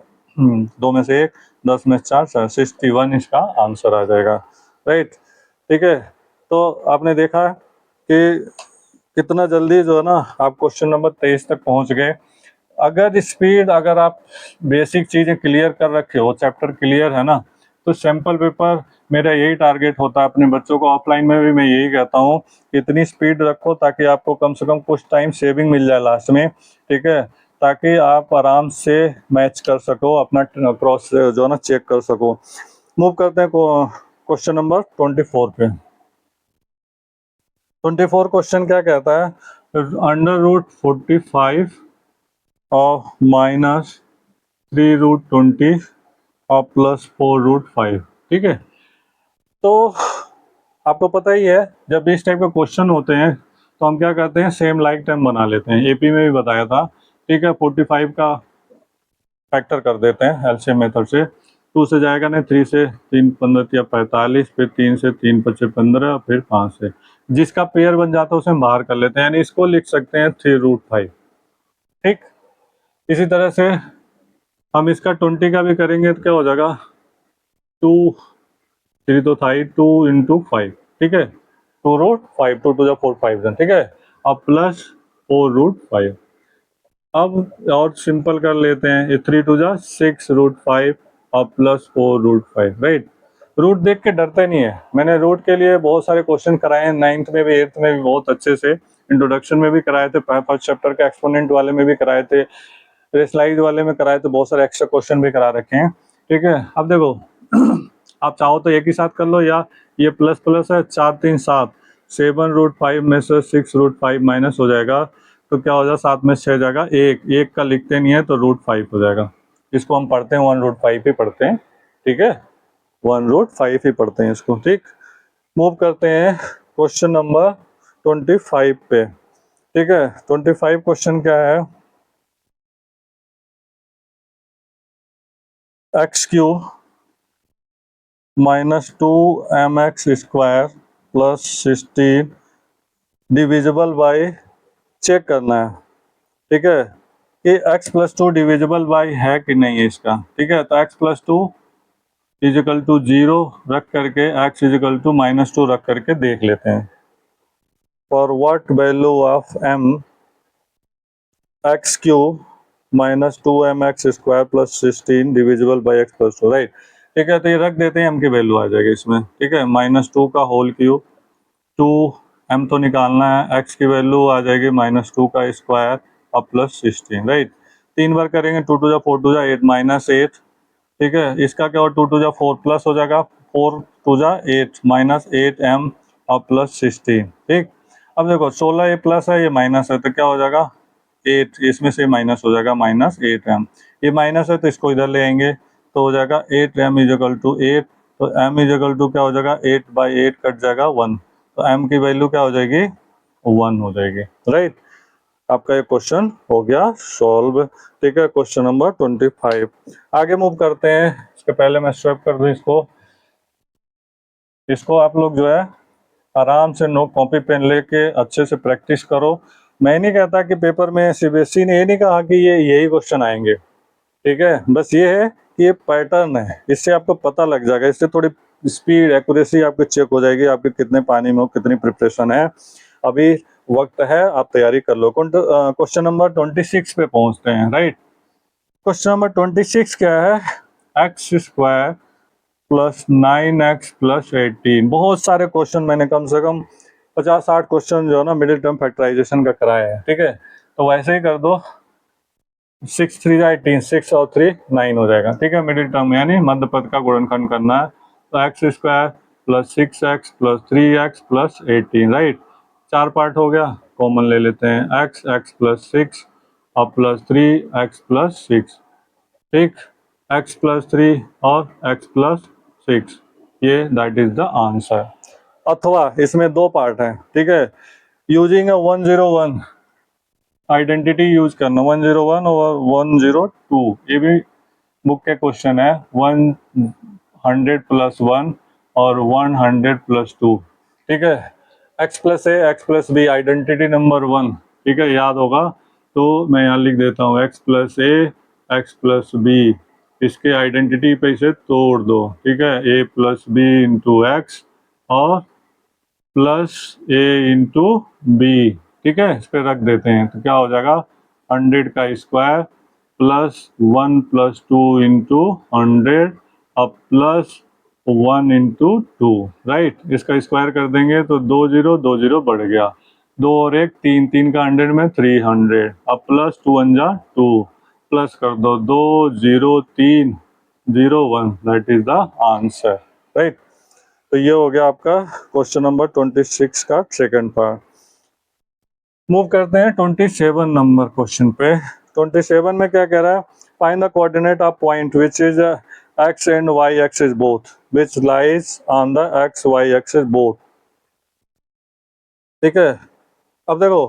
2 में से 1, 10 में 4 61 इसका आंसर आ जाएगा, राइट। ठीक है, तो आपने देखा कि कितना जल्दी जो है ना आप क्वेश्चन नंबर 23 तक पहुंच गए। अगर आप बेसिक चीज़ें क्लियर कर रखे हो, चैप्टर क्लियर है ना, तो सैम्पल पेपर मेरा यही टारगेट होता है अपने बच्चों को। ऑफलाइन में भी मैं यही कहता हूँ कि इतनी स्पीड रखो ताकि आपको कम से कम कुछ टाइम सेविंग मिल जाए लास्ट में। ठीक है, ताकि आप आराम से मैच कर सको, अपना क्रॉस जो है ना चेक कर सको। मूव करते हैं क्वेश्चन नंबर 24 पे। 24 क्वेश्चन क्या कहता है, √45 और -3√20 और +4√5। ठीक है, तो आपको पता ही है जब इस टाइप के क्वेश्चन होते हैं तो हम क्या करते हैं, सेम लाइक टर्म बना लेते हैं। एपी में भी बताया था। ठीक है, 45 का फैक्टर कर देते हैं एलसीएम मेथड से। 2 से जाएगा नहीं, 3 से 3 15 या 45, फिर 3 से 3 5 15, फिर 5 से जिसका पेयर बन जाता है उसे हम बाहर कर लेते हैं, यानी इसको लिख सकते हैं 3√5। ठीक, इसी तरह से हम इसका 20 का भी करेंगे तो क्या हो जाएगा, 2 3 तो था ही, 2 × 5। ठीक है, 2√5, 2 2 4 5। ठीक है, अब +4√5। अब और सिंपल कर लेते हैं, 3 2 6√5 और +4√5, राइट। रूट देख के डरते नहीं है। मैंने रूट के लिए बहुत सारे क्वेश्चन कराए हैं, 9th में भी 8th में भी बहुत अच्छे से, इंट्रोडक्शन में भी कराए थे, फर्स्ट चैप्टर के एक्सपोनेंट वाले में भी कराए थे, रेशनलाइज वाले में कराए थे, बहुत सारे एक्स्ट्रा क्वेश्चन भी करा रखे हैं। ठीक है, अब देखो आप चाहो तो एक ही साथ कर लो, या ये प्लस प्लस है 4 3 7, 7√5 में से 6√5 माइनस हो जाएगा तो क्या हो जाएगा, 7 में 6 जाएगा, एक का लिखते नहीं है तो √5 हो जाएगा। इसको हम पढ़ते हैं 1√5 ही पढ़ते हैं। ठीक है, 1√5 ही पढ़ते हैं इसको। ठीक, मूव करते हैं क्वेश्चन नंबर 25 पे। ठीक है, 25 क्वेश्चन क्या है, x³ minus 2mx² plus 16 divisible by, check करना है। ठीक है, कि x+2 डिविजिबल बाय है कि नहीं है इसका। ठीक है, तो x+2 इजिकल टू 0 रख करके x इजिकल टू -2 रख करके देख लेते हैं। For what value of m x³ minus 2mx² plus 16 divisible bye x+2, right. ठीक है, तो ये रख देते हैं, m की वैल्यू आ जाएगी इसमें। ठीक है, -2 का होल क्यूब, 2m तो निकालना है, x की वैल्यू आ जाएगी -2 का स्क्वायर और प्लस 16, राइट। 3 बार करेंगे, 2 2 जा 4 2 जा 8 -8। ठीक है, इसका क्या हो, 2 2 जा 4 प्लस हो जाएगा, 4 2 जा 8 -8m और प्लस 16। ठीक, अब देखो 16 ये प्लस है, ये माइनस है, तो क्या हो जाएगा 8, इसमें से माइनस हो जाएगा -8m। ये माइनस है तो इसको इधर ले आएंगे तो हो जाएगा 8m इजिकल टू 8, तो m इजिकल टू क्या हो जाएगा 8/8 कट जाएगा 1, तो m की वैल्यू क्या हो जाएगी 1 हो जाएगी, राइट। आपका ये क्वेश्चन हो गया सॉल्व। ठीक है, क्वेश्चन नंबर 25। आगे मूव करते हैं, इसके पहले मैं स्वैप कर दूं इसको आप लोग जो है आराम से नोट कॉपी पेन लेके अच्छे से प्रैक्टिस करो। मैं नहीं कहता कि पेपर में सीबीएसई ने ये नहीं कहा कि ये यही क्वेश्चन आएंगे। ठीक है, बस ये है कि ये पैटर्न है, इससे आपको पता लग जाएगा, इससे थोड़ी स्पीड एक्यूरेसी आपकी चेक हो जाएगी, आपके कितने पानी में हो, कितनी प्रिपरेशन है। अभी वक्त है, आप तैयारी कर लो। क्वेश्चन नंबर 26 पे पहुंचते हैं, राइट। क्वेश्चन नंबर 26 क्या है, x² प्लस 9x प्लस 18। बहुत सारे क्वेश्चन मैंने कम से कम 50-60 क्वेश्चन जो है ना मिडिल टर्म फैक्टराइजेशन का कराया है। ठीक है, तो वैसे ही कर दो, 6 3 जा 18, 6 और 3 9 हो जाएगा। ठीक है, मिडिल टर्म यानी मध्य पद का गुणनखंड करना है, तो x² plus 6x plus 3x plus 18, right. 4 part हो गया, कॉमन ले लेते हैं, x प्लस 6 और प्लस 3x प्लस 6। ठीक, x प्लस 3 और x प्लस 6, ये दैट इज द आंसर। अथवा इसमें 2 पार्ट हैं। ठीक है, यूजिंग 101 आइडेंटिटी यूज करना, 101 और 102, ये भी बुक के क्वेश्चन है, 100 प्लस 1 और 100 प्लस 2। ठीक है, x plus a x plus b identity number 1। ठीक है, याद होगा तो मैं यहाँ लिख देता हूँ, x plus a x plus b, इसके आइडेंटिटी पे इसे तोड़ दो। ठीक है, a plus b into x और प्लस a इंटू बी। ठीक है, इस पर रख देते हैं तो क्या हो जाएगा 100 का स्क्वायर प्लस 1 प्लस 2 इंटू 100 और प्लस 1 इंटू 2, राइट। इसका स्क्वायर कर देंगे तो 2 0 2 0 बढ़ गया, 2 और 1 3, 3 का 100 में 300, अब प्लस 2 1 जा 2, प्लस कर दो 2 0 3 0 1, that is the answer, right. तो ये हो गया आपका क्वेश्चन नंबर 26 का सेकंड पार्ट। मूव करते हैं 27 नंबर क्वेश्चन पे। 27 में क्या कह रहा है, find the coordinate of point which is x and y axis both which lies on the xy axis both। ठीक है, अब देखो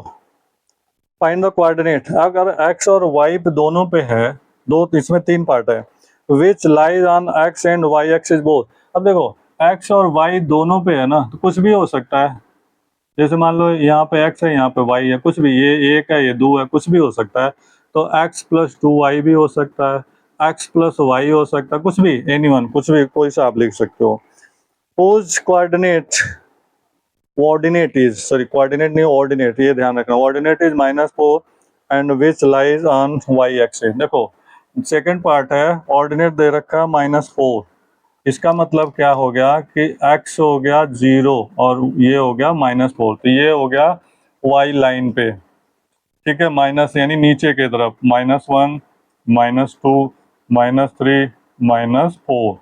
फाइंड द कोऑर्डिनेट, अगर x और y पे दोनों पे है, दो इसमें 3 पार्ट है, which lies on x and y axis both। अब देखो x और y दोनों पे है ना, तो कुछ भी हो सकता है, जैसे मान लो यहाँ पे x है यहाँ पे y है, कुछ भी, ये 1 है ये 2 है, कुछ भी हो सकता है। तो x प्लस 2y भी हो सकता है, x प्लस y हो सकता है, कुछ भी, एनीवन, कुछ भी, कोई सा आप लिख सकते हो। Pose coordinate, coordinate is, sorry coordinate नहीं ऑर्डिनेट, ये ध्यान रखना, ordinate is -4 and which lies on y axis. देखो सेकंड पार्ट है, ऑर्डिनेट दे रखा है -4, इसका मतलब क्या हो गया कि x हो गया 0 और ये हो गया -4, तो ये हो गया y लाइन पे, ठीक है, माइनस यानी नीचे की तरफ, -1 -2 -3 -4,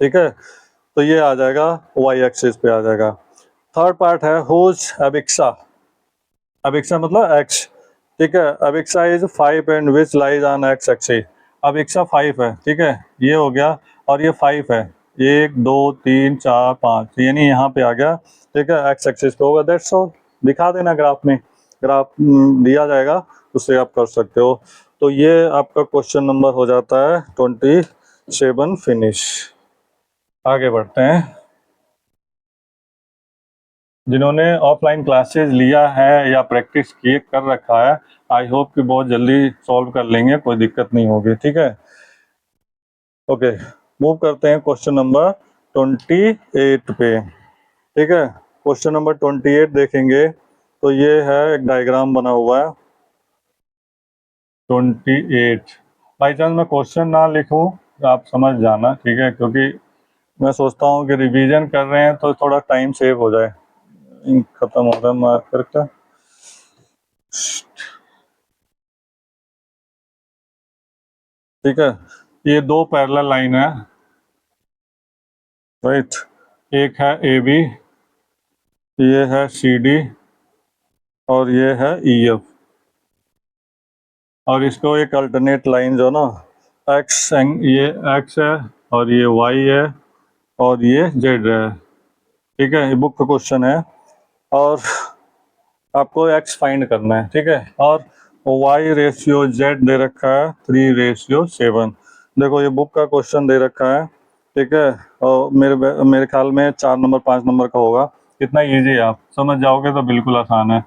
ठीक है। तो ये आ जाएगा y एक्सिस पे आ जाएगा। थर्ड पार्ट है हुज अबिक्सा, अबिक्सा मतलब x, ठीक है। Abscissa is 5 and which lies on x axis, abscissa 5 है, ठीक है, ये हो गया और ये 5 है, 1 2 3 4 5, यानी यहाँ पे आ गया, ठीक है, x एक्सिस पे होगा। दैट्स ऑल, दिखा देना ग्राफ में, ग्राफ दिया जाएगा उससे आप कर सकते हो। तो ये आपका क्वेश्चन नंबर हो जाता है 27 फिनिश। आगे बढ़ते हैं। जिन्होंने ऑफलाइन क्लासेस लिया है या प्रैक्टिस किए कर रखा है, आई होप कि बहुत जल्दी सॉल्व कर लेंगे, कोई दिक्कत नहीं होगी, ठीक है। ओके, मूव करते हैं क्वेश्चन नंबर 28 पे, ठीक है। क्वेश्चन नंबर 28 देखेंगे तो ये है, एक डायग्राम बना हुआ है 28। बाई चांस मैं क्वेश्चन ना लिखूं तो आप समझ जाना, ठीक है, क्योंकि मैं सोचता हूँ कि रिवीजन कर रहे हैं तो थोड़ा टाइम सेव हो जाए। इंक खत्म हो गया मार्कर का, ठीक है। ये दो पैरेलल लाइन है, राइट, एक है ए बी, ये है सी डी और ये है ई एफ, और इसको एक अल्टरनेट लाइन जो ना एक्स, ये एक्स है और ये वाई है और ये जेड है, ठीक है। ये बुक का क्वेश्चन है और आपको एक्स फाइंड करना है, ठीक है, और वाई रेशियो जेड दे रखा है 3:7। देखो ये बुक का क्वेश्चन दे रखा है, ठीक है, और मेरे ख्याल में 4 नंबर 5 नंबर का होगा। इतना इजी है, आप समझ जाओगे तो बिल्कुल आसान है।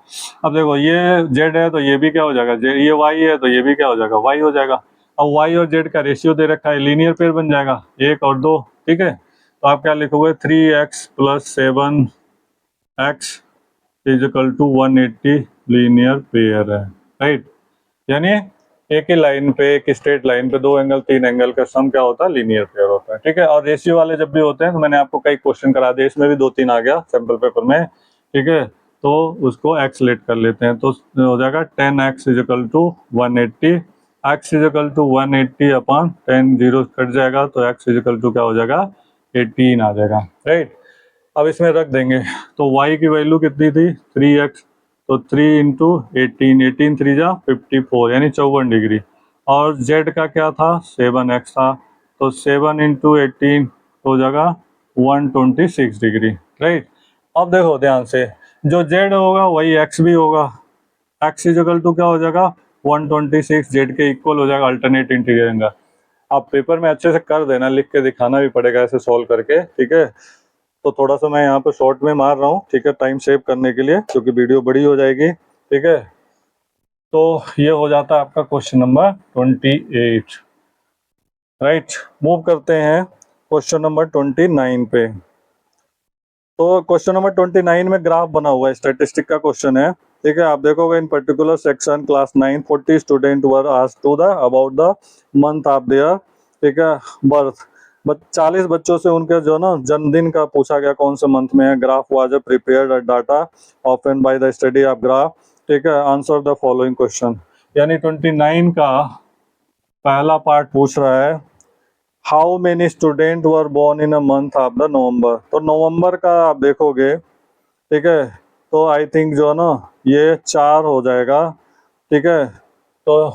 अब देखो ये जेड है तो ये भी क्या हो जाएगा, ये वाई है तो ये भी क्या हो जाएगा, वाई हो जाएगा। अब वाई और जेड का रेशियो दे रखा है, लीनियर पेयर बन जाएगा 1 और 2, ठीक है। तो आप क्या लिखोगे, 3x + 7x is equal to 180 linear pair है, राइट। यानी एक ही लाइन पे, एक स्ट्रेट लाइन पे 2 एंगल 3 एंगल का सम क्या होता है, लीनियर पेयर होता है, ठीक है। और रेशियो वाले जब भी होते हैं तो मैंने आपको कई क्वेश्चन करा दिए, इसमें भी 2-3 आ गया सैंपल पेपर में, ठीक है। तो उसको एक्स लेट कर लेते हैं, तो हो जाएगा 10x is equal to 180, x is equal to 180 upon 10, 0 cut जाएगा तो x इज इक्वल टू क्या हो जाएगा, 18 आ जाएगा, राइट। अब इसमें रख देंगे तो y की वैल्यू कितनी थी, 3x, तो 3 इंटू 18, 18 3 जा 54 यानी 54 डिग्री, और z का क्या था, 7x था, तो 7 इंटू 18 हो जाएगा 126 डिग्री, राइट। अब देखो ध्यान से, जो z होगा वही x भी होगा, x इक्वल टू क्या हो जाएगा 126, z के इक्वल हो जाएगा अल्टरनेट इंटीरियर एंगल। आप पेपर में अच्छे से कर देना, लिख के दिखाना भी पड़ेगा ऐसे सॉल्व करके, ठीक है। तो थोड़ा सा मैं यहाँ पे शॉर्ट में मार रहा हूँ, ठीक है, टाइम सेव करने के लिए, क्योंकि वीडियो बड़ी हो जाएगी, ठीक है। तो ये हो जाता है आपका क्वेश्चन नंबर 28, राइट। मूव करते हैं क्वेश्चन नंबर 29 पे। तो क्वेश्चन नंबर 29 में ग्राफ बना हुआ है, स्टैटिस्टिक का क्वेश्चन है, ठीक है। आप देखोगे in particular section class 9 40 student were asked to the about the month of their, ठीक है, बर्थ। 40 बच्चों से उनके जो ना जन्मदिन का पूछा गया, कौन से मंथ में है। Graph was prepared data often by the study of graph, ठीक है। आंसर द फॉलोइंग क्वेश्चन, यानी 29 का पहला पार्ट पूछ रहा है, how many student were born in a month of the November. तो नवंबर का आप देखोगे, ठीक है, तो आई थिंक जो है ना ये 4 हो जाएगा, ठीक है। तो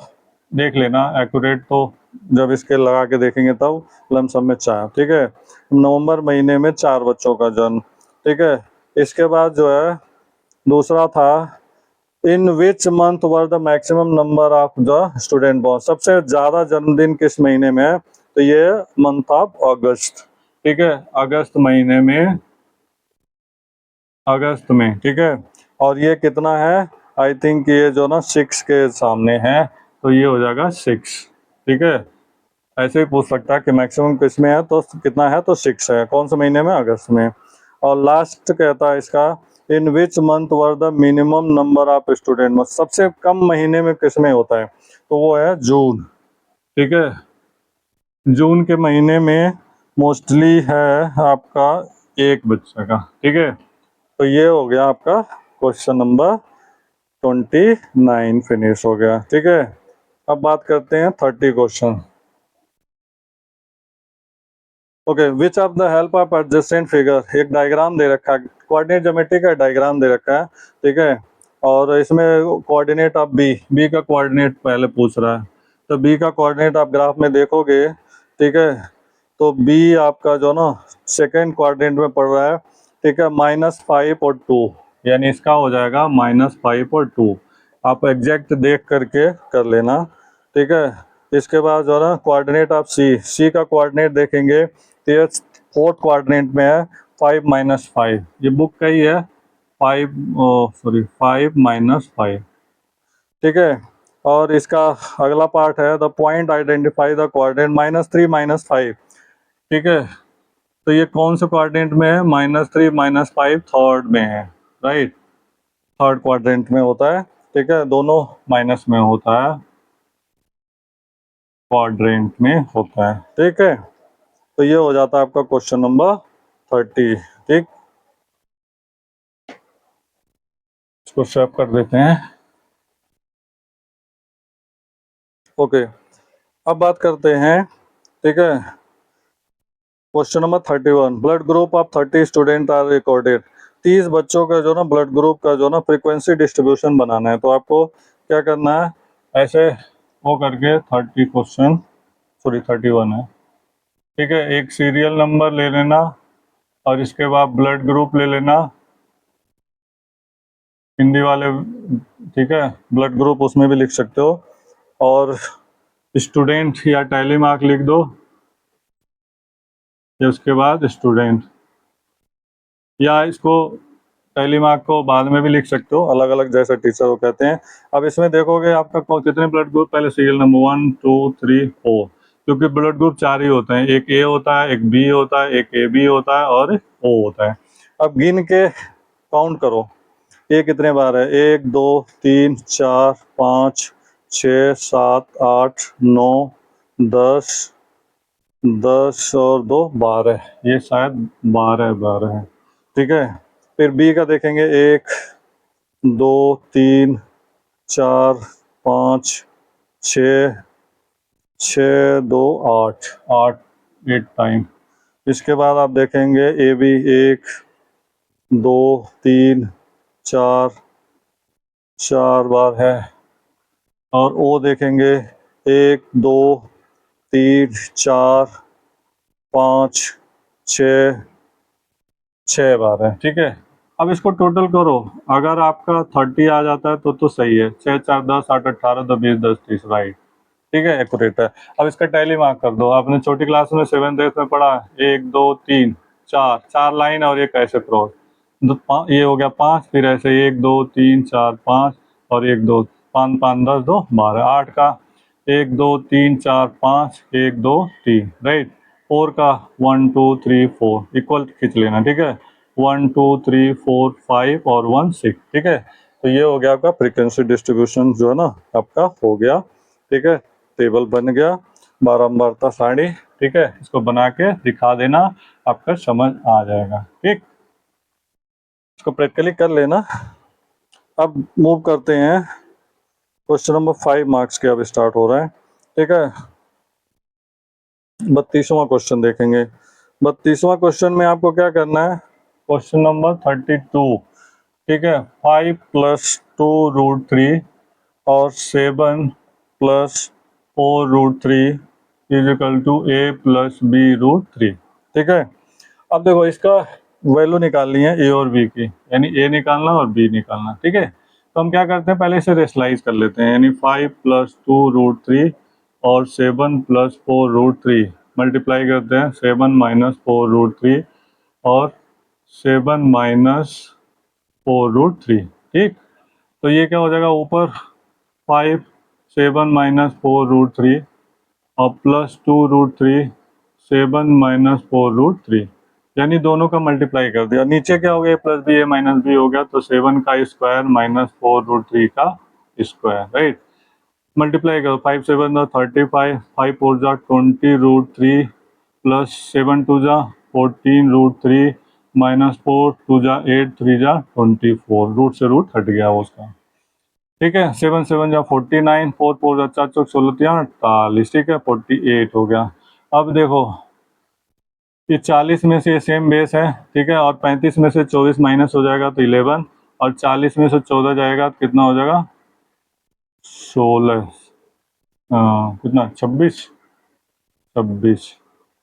देख लेना एक्यूरेट, तो जब इसके लगा के देखेंगे तब लमसम में 4, ठीक है। नवंबर महीने में 4 बच्चों का जन्म, ठीक है। इसके बाद जो है दूसरा था, in which month were the maximum number of the student born. सबसे ज्यादा जन्मदिन किस महीने में है, तो ये मंथ ऑफ अगस्त, ठीक है, अगस्त महीने में, अगस्त में, ठीक है। और ये कितना है, आई थिंक ये जो ना 6 के सामने है, तो ये हो जाएगा 6, ठीक है। ऐसे ही पूछ सकता है कि मैक्सिमम किस में है, तो कितना है, तो 6 है, कौन से महीने में, अगस्त में। और लास्ट कहता है इसका, in which month were the minimum number of student, सबसे कम महीने में किस में होता है, तो वो है जून, ठीक है। जून के महीने में मोस्टली है आपका एक बच्चे का, ठीक है। तो ये हो गया आपका क्वेश्चन नंबर 29 फिनिश हो गया, ठीक है। अब बात करते हैं 30 question. Okay, which of the help of adjacent figure, एक डायग्राम दे रखा है, कोऑर्डिनेट ज्योमेट्री का डायग्राम दे रखा है, ठीक है। और इसमें कोऑर्डिनेट ऑफ बी का कोऑर्डिनेट पहले पूछ रहा है। तो बी का कोऑर्डिनेट आप ग्राफ में देखोगे, ठीक है, तो बी आपका जो ना सेकेंड कोऑर्डिनेट में पड़ रहा है, ठीक है, -5 और 2, यानी इसका हो जाएगा -5 और 2। आप एग्जैक्ट देख करके कर लेना, ठीक है। इसके बाद जो है ना कोऑर्डिनेट ऑफ सी का कोऑर्डिनेट देखेंगे तो ये फोर्थ क्वाड्रेंट में है 5 - 5, ये बुक का ही है 5 - 5, ठीक है। और इसका अगला पार्ट है the point identify the coordinate -3 - 5, ठीक है। तो ये कौन से क्वाड्रेंट में है, -3 - 5 थर्ड में है, राइट, थर्ड क्वाड्रेंट में होता है, ठीक है, दोनों माइनस में होता है, क्वाड्रेंट में होता है, ठीक है। तो ये हो जाता है आपका क्वेश्चन नंबर 30, ठीक। इसको सेव कर देते हैं। ओके, अब बात करते हैं, ठीक है, question number 31। Blood group of 30 student are recorded. 30 बच्चों का जो ना ब्लड ग्रुप का जो ना फ्रीक्वेंसी डिस्ट्रीब्यूशन बनाना है। तो आपको क्या करना है, ऐसे वो करके 30 क्वेश्चन, सॉरी 31 है, ठीक है। एक सीरियल नंबर ले लेना और इसके बाद ब्लड ग्रुप ले लेना, हिंदी वाले, ठीक है, ब्लड ग्रुप उसमें भी लिख सकते हो, और स्टूडेंट या टैली मार्क लिख दो, या उसके बाद स्टूडेंट, या इसको टैली मार्क को बाद में भी लिख सकते हो, अलग अलग जैसे टीचर वो कहते हैं। अब इसमें देखोगे आपका कितने ब्लड ग्रुप, पहले सीरियल नंबर 1 2 3 4, क्योंकि ब्लड ग्रुप 4 ही होते हैं, एक ए होता है, एक बी होता है, एक ए बी होता है और ओ होता है। अब गिन के काउंट करो, ए कितने बार है, 1 2 3 4 5 6 7 8 9 10, 10 और 2 12, ये शायद 12 है, ठीक है। फिर बी का देखेंगे, 1 2 3 4 5 6 6 2 8 8, 8 टाइम। इसके बाद आप देखेंगे ए बी, 1 2 3 4 4 बार है, और ओ देखेंगे 1 2 3 4 5 6 6 बार है, ठीक है। अब इसको टोटल करो, अगर आपका 30 आ जाता है तो सही है, 6 4 10 8 18 2 20 10 30, राइट, ठीक है, एक्यूरेट है। अब इसका टैली मार्क कर दो, आपने छोटी क्लास में 7th 8th में पढ़ा, 1 2 3 4 4 लाइन और एक ऐसे क्रॉस, ये हो गया 5, फिर ऐसे 1 2 3 4 5 और 1 2 5 5 10 2 12, 8 का 1 2 3 4 5 1 2 3, राइट। 4 का 1 2 3 4 इक्वल खींच लेना, ठीक है, 1 2 3 4 5 और 1 6, ठीक है। तो ये हो गया आपका फ्रीक्वेंसी डिस्ट्रीब्यूशन जो है ना आपका हो गया, ठीक है। टेबल बन गया, बारंबारता सारणी, ठीक है, इसको बना के दिखा देना, आपका समझ आ जाएगा, ठीक। इसको प्रैक्टिकली कर लेना। अब मूव करते हैं, क्वेश्चन नंबर 5 मार्क्स के अब स्टार्ट हो रहा है, ठीक है। 32वां क्वेश्चन देखेंगे। 32वां क्वेश्चन में आपको क्या करना है, क्वेश्चन नंबर 32, ठीक है, 5 + 2 √3 और 7 + 4 √3 = a + b √3, ठीक है। अब देखो इसका वैल्यू निकालनी है ए और बी की, यानी ए निकालना और बी निकालना, ठीक है। तो हम क्या करते हैं, पहले इसे रेशलाइज कर लेते हैं, यानी 5 + 2 √3 और 7 + 4 √3 मल्टीप्लाई करते हैं, 7 - 4 √3 और 7 - 4 √3, ठीक। तो ये क्या हो जाएगा, ऊपर 5 7 - 4 √3 और +2 √3 7 - 4 √3, यानी दोनों का मल्टीप्लाई कर दिया। नीचे क्या हो गया, +b a - b हो गया, तो 7 का स्क्वायर -4 √3 का स्क्वायर, राइट। मल्टीप्लाई करो, 5 7 35, 5 4 20 √3 प्लस 7 टू जा 14√3 माइनस 4 टू जा 8 3 जा 24, रूट से रूट हट गया वो उसका। ठीक है, 7 7 जा 49, 4 4 जा 4 चौक 16 48, ठीक है 48 हो गया। अब देखो ये 40 में से सेम बेस है, ठीक है, और 35 में से 24 माइनस हो जाएगा तो 11, और 40 में से 14 जाएगा तो कितना हो जाएगा 16, कितना 26 26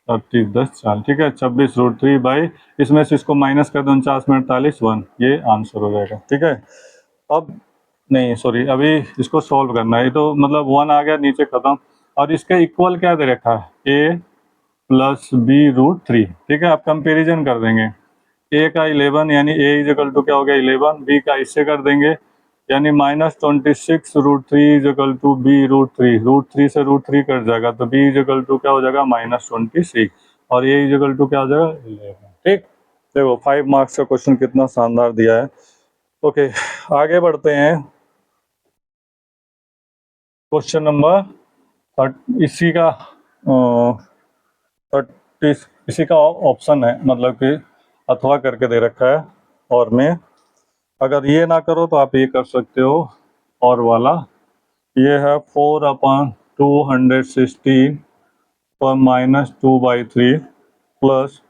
38 10 40, ठीक है 26√3 इसमें से इसको माइनस कर दो 49 में 48 1, ये आंसर हो जाएगा। ठीक है, अब नहीं सॉरी अभी इसको सॉल्व करना है, ये तो मतलब 1 आ गया नीचे खत्म, और इसके इक्वल क्या दे रखा है a प्लस b√3, ठीक है। अब कंपेरिजन कर देंगे, a का 11 यानी a इजकल टू क्या हो गया 11, b का इससे कर देंगे यानी -26√3 इजकल टू b√3, √3 से √3 कट जाएगा तो b इजकल टू क्या हो जाएगा -26, और a इजकल टू क्या हो जाएगा 11। ठीक, देखो 5 मार्क्स का क्वेश्चन कितना शानदार दिया है। ओके, आगे बढ़ते हैं। क्वेश्चन नंबर इसी का 30 इसी का ऑप्शन है, मतलब कि अथवा करके दे रखा है, और मैं अगर ये ना करो तो आप ये कर सकते हो, और वाला ये है 4/216 पर -2/3 प्लस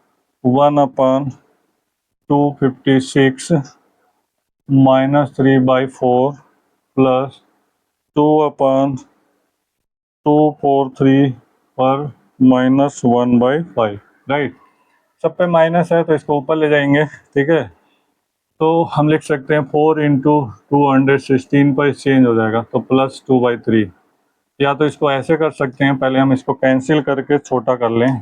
1/256 -3/4 प्लस 2/243 पर -1/5, राइट। सब पे माइनस है तो इसको ऊपर ले जाएंगे, ठीक है। तो हम लिख सकते हैं 4 × 216 पर चेंज हो जाएगा तो +2/3, या तो इसको ऐसे कर सकते हैं, पहले हम इसको कैंसिल करके छोटा कर लें,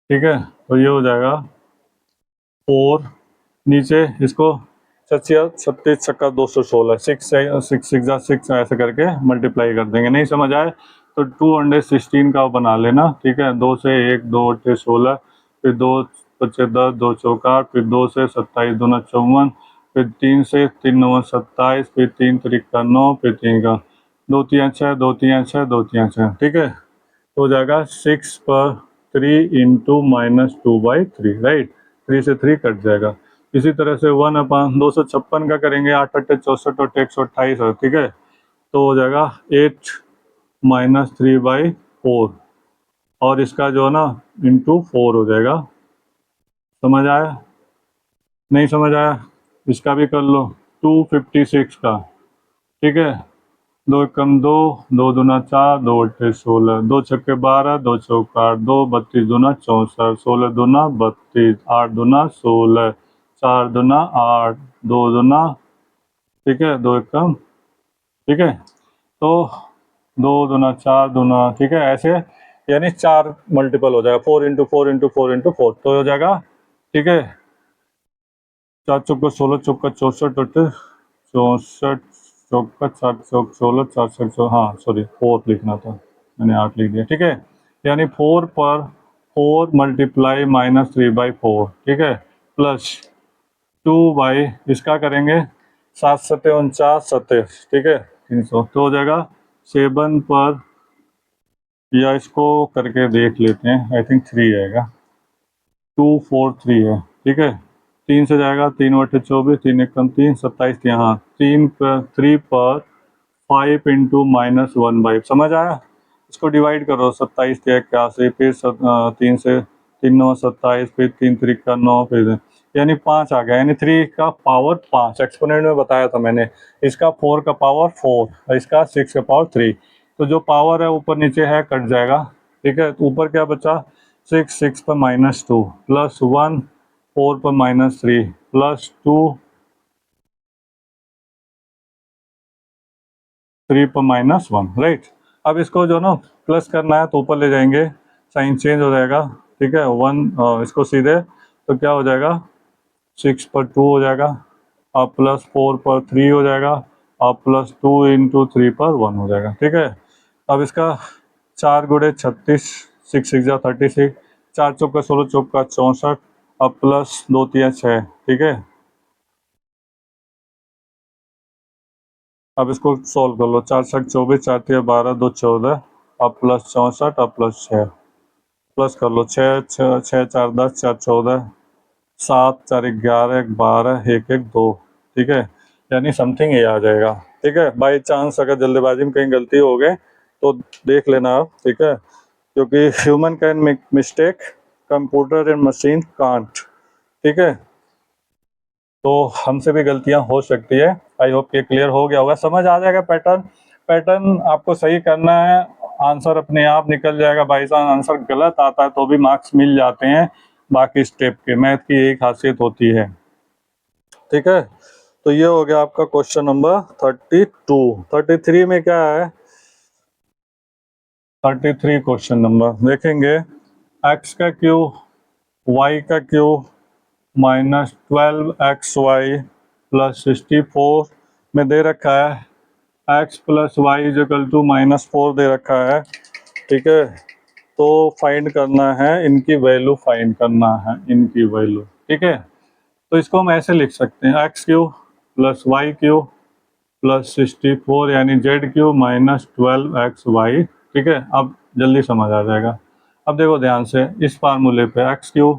ठीक है। तो ये हो जाएगा 4, नीचे इसको 36 6 6 ऐसे करके मल्टीप्लाई कर देंगे। नहीं समझ आए तो 216 का बना लेना, ठीक है। 2 से 1 2 8 16, फिर 2 25 10 2 चौक 8, फिर 2 से 27 2 54, फिर 3 से 3 9 27, फिर 3 3 9, फिर 3 का 2 3 6 2 3 6 2 3 6, ठीक है। तो हो जाएगा 6/3 इंटू -2/3, राइट। 3 से 3 कट जाएगा। इसी तरह से 1/256 का करेंगे, 8 8 64 और 128 है, ठीक है। तो हो जाएगा 8 -3/4, और इसका जो है ना इंटू 4 हो जाएगा। समझ आया? नहीं समझ आया? इसका भी कर लो 256 का, ठीक है। 2 कम 2, 2 दूना 4, 2 अट्ठे 16, 2 छक्के 12, 2 चौक 8, 2 32 दूना 64, 16 दूना 32, 8 दूना 16, 4 दूना 8, 2 दूना, ठीक है, 2 एक कम, ठीक है। तो 2 दूना 4 दूना, ठीक है, ऐसे यानी 4 मल्टीपल हो जाएगा, 4 × 4 × 4 × 4 तो हो जाएगा, ठीक है। 4 चौका 16, चौका 64, 64 चौका 4 चौक 16, 4 चौक हाँ सॉरी 4 लिखना था, मैंने 8 लिख दिया, ठीक है। यानी 4 पर 4 मल्टीप्लाई -3/4, ठीक है, प्लस 2 इसका करेंगे 7 सत्ते 49 सत्ते, ठीक है 300, तो हो जाएगा 7 पर, या इसको करके देख लेते हैं, आई थिंक 3 आएगा, 243 है, ठीक है। 3 से जाएगा, 3 बटे 24, 3 एक कम 3 27, यहाँ 3 पर 3 पर 5 इंटू -1/, समझ आया? इसको डिवाइड करो, 27 या 81, फिर 3 से 3 9 27, फिर 3 3 का 9, फिर यानी 5 आ गया, यानी 3 का पावर 5 एक्सपोनेंट में बताया था मैंने। इसका 4 का पावर 4 और इसका 6 का पावर 3, तो जो पावर है ऊपर नीचे है कट जाएगा, ठीक है। तो ऊपर क्या बचा 6 6 पर -2 प्लस 1 4 पर -3 प्लस 2 3 पर -1, राइट। अब इसको जो ना प्लस करना है तो ऊपर ले जाएंगे, साइन चेंज हो जाएगा, ठीक है। 1 इसको सीधे तो क्या हो जाएगा 6 पर 2 हो जाएगा, अब प्लस 4 पर 3 हो जाएगा, अब प्लस 2 इंटू 3 पर 1 हो जाएगा, ठीक है। अब इसका 4 गुड़े 36, 6 6 जा 36, 4 चौका 16 चौका 64, अब प्लस 2 3 6, ठीक है। अब इसको सॉल्व कर लो, 4 7 24, 4 3 12, 2 14, अब प्लस 64, अब प्लस 6, प्लस कर लो, 6 6 6 4 10 4 14 7 4 11 12 1 1 2, ठीक है, यानी समथिंग ये आ जाएगा। ठीक है, बाई चांस अगर जल्दबाजी में कहीं गलती हो गए तो देख लेना आप। ठीक है, क्योंकि human can make mistake, computer and machine can't. ठीक है, तो हमसे भी गलतियां हो सकती है। आई होप ये क्लियर हो गया होगा, समझ आ जाएगा पैटर्न। पैटर्न आपको सही करना है, आंसर अपने आप निकल जाएगा। बाई चांस आंसर गलत आता है तो भी मार्क्स मिल जाते हैं। बाकी स्टेप के मैथ की यही खासियत होती है। ठीक है, तो ये हो गया आपका क्वेश्चन नंबर 32। 33 में क्या है? 33 क्वेश्चन नंबर देखेंगे, एक्स का क्यू वाई का क्यू -12xy प्लस 64 में दे रखा है। x plus y is equal to -4 दे रखा है। ठीक है, तो फाइंड करना है, इनकी वैल्यू फाइंड करना है, इनकी वैल्यू। ठीक है, तो इसको हम ऐसे लिख सकते हैं, x cube plus Y cube plus 64 यानी जेड क्यू -12xy। ठीक है, अब जल्दी समझ आ जाएगा। अब देखो ध्यान से इस फार्मूले पे, X cube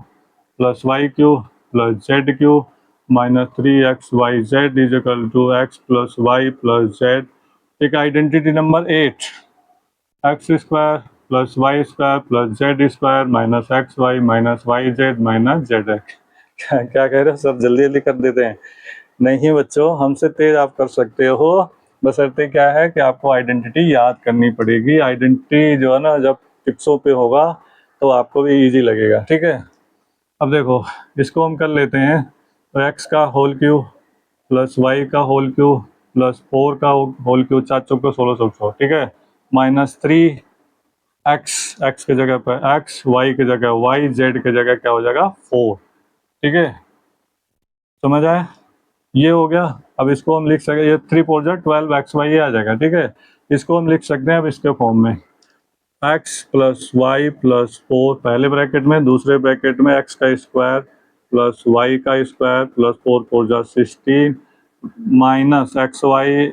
plus Y cube plus Z cube -3xyz is equal to x plus Y plus Z. एक identity number 8, X square plus Y square plus Z square -xy -yz -zx। क्या कह रहे हो सर, जल्दी जल्दी कर देते हैं? नहीं बच्चों, हमसे तेज आप कर सकते हो, बशर्ते क्या है कि आपको आइडेंटिटी याद करनी पड़ेगी। आइडेंटिटी जो है ना, जब टिप्सों पे होगा तो आपको भी इजी लगेगा। ठीक है, अब देखो इसको हम कर लेते हैं, तो एक्स का होल क्यू प्लस वाई का होल क्यू प्लस 4 का होल क्यू, 4 चौको 16 16। ठीक है, -3 एक्स के जगह पर एक्स, वाई की जगह वाई, जेड की जगह क्या हो जाएगा 4। ठीक है, समझ आया? ये हो गया। अब इसको हम लिख सकते, ये 3 4 12xy ये आ जाएगा। ठीक है, इसको हम लिख सकते हैं अब इसके फॉर्म में, x प्लस वाई प्लस 4 पहले ब्रैकेट में, दूसरे ब्रैकेट में x का स्क्वायर प्लस वाई का square plus 4 4 16 minus x y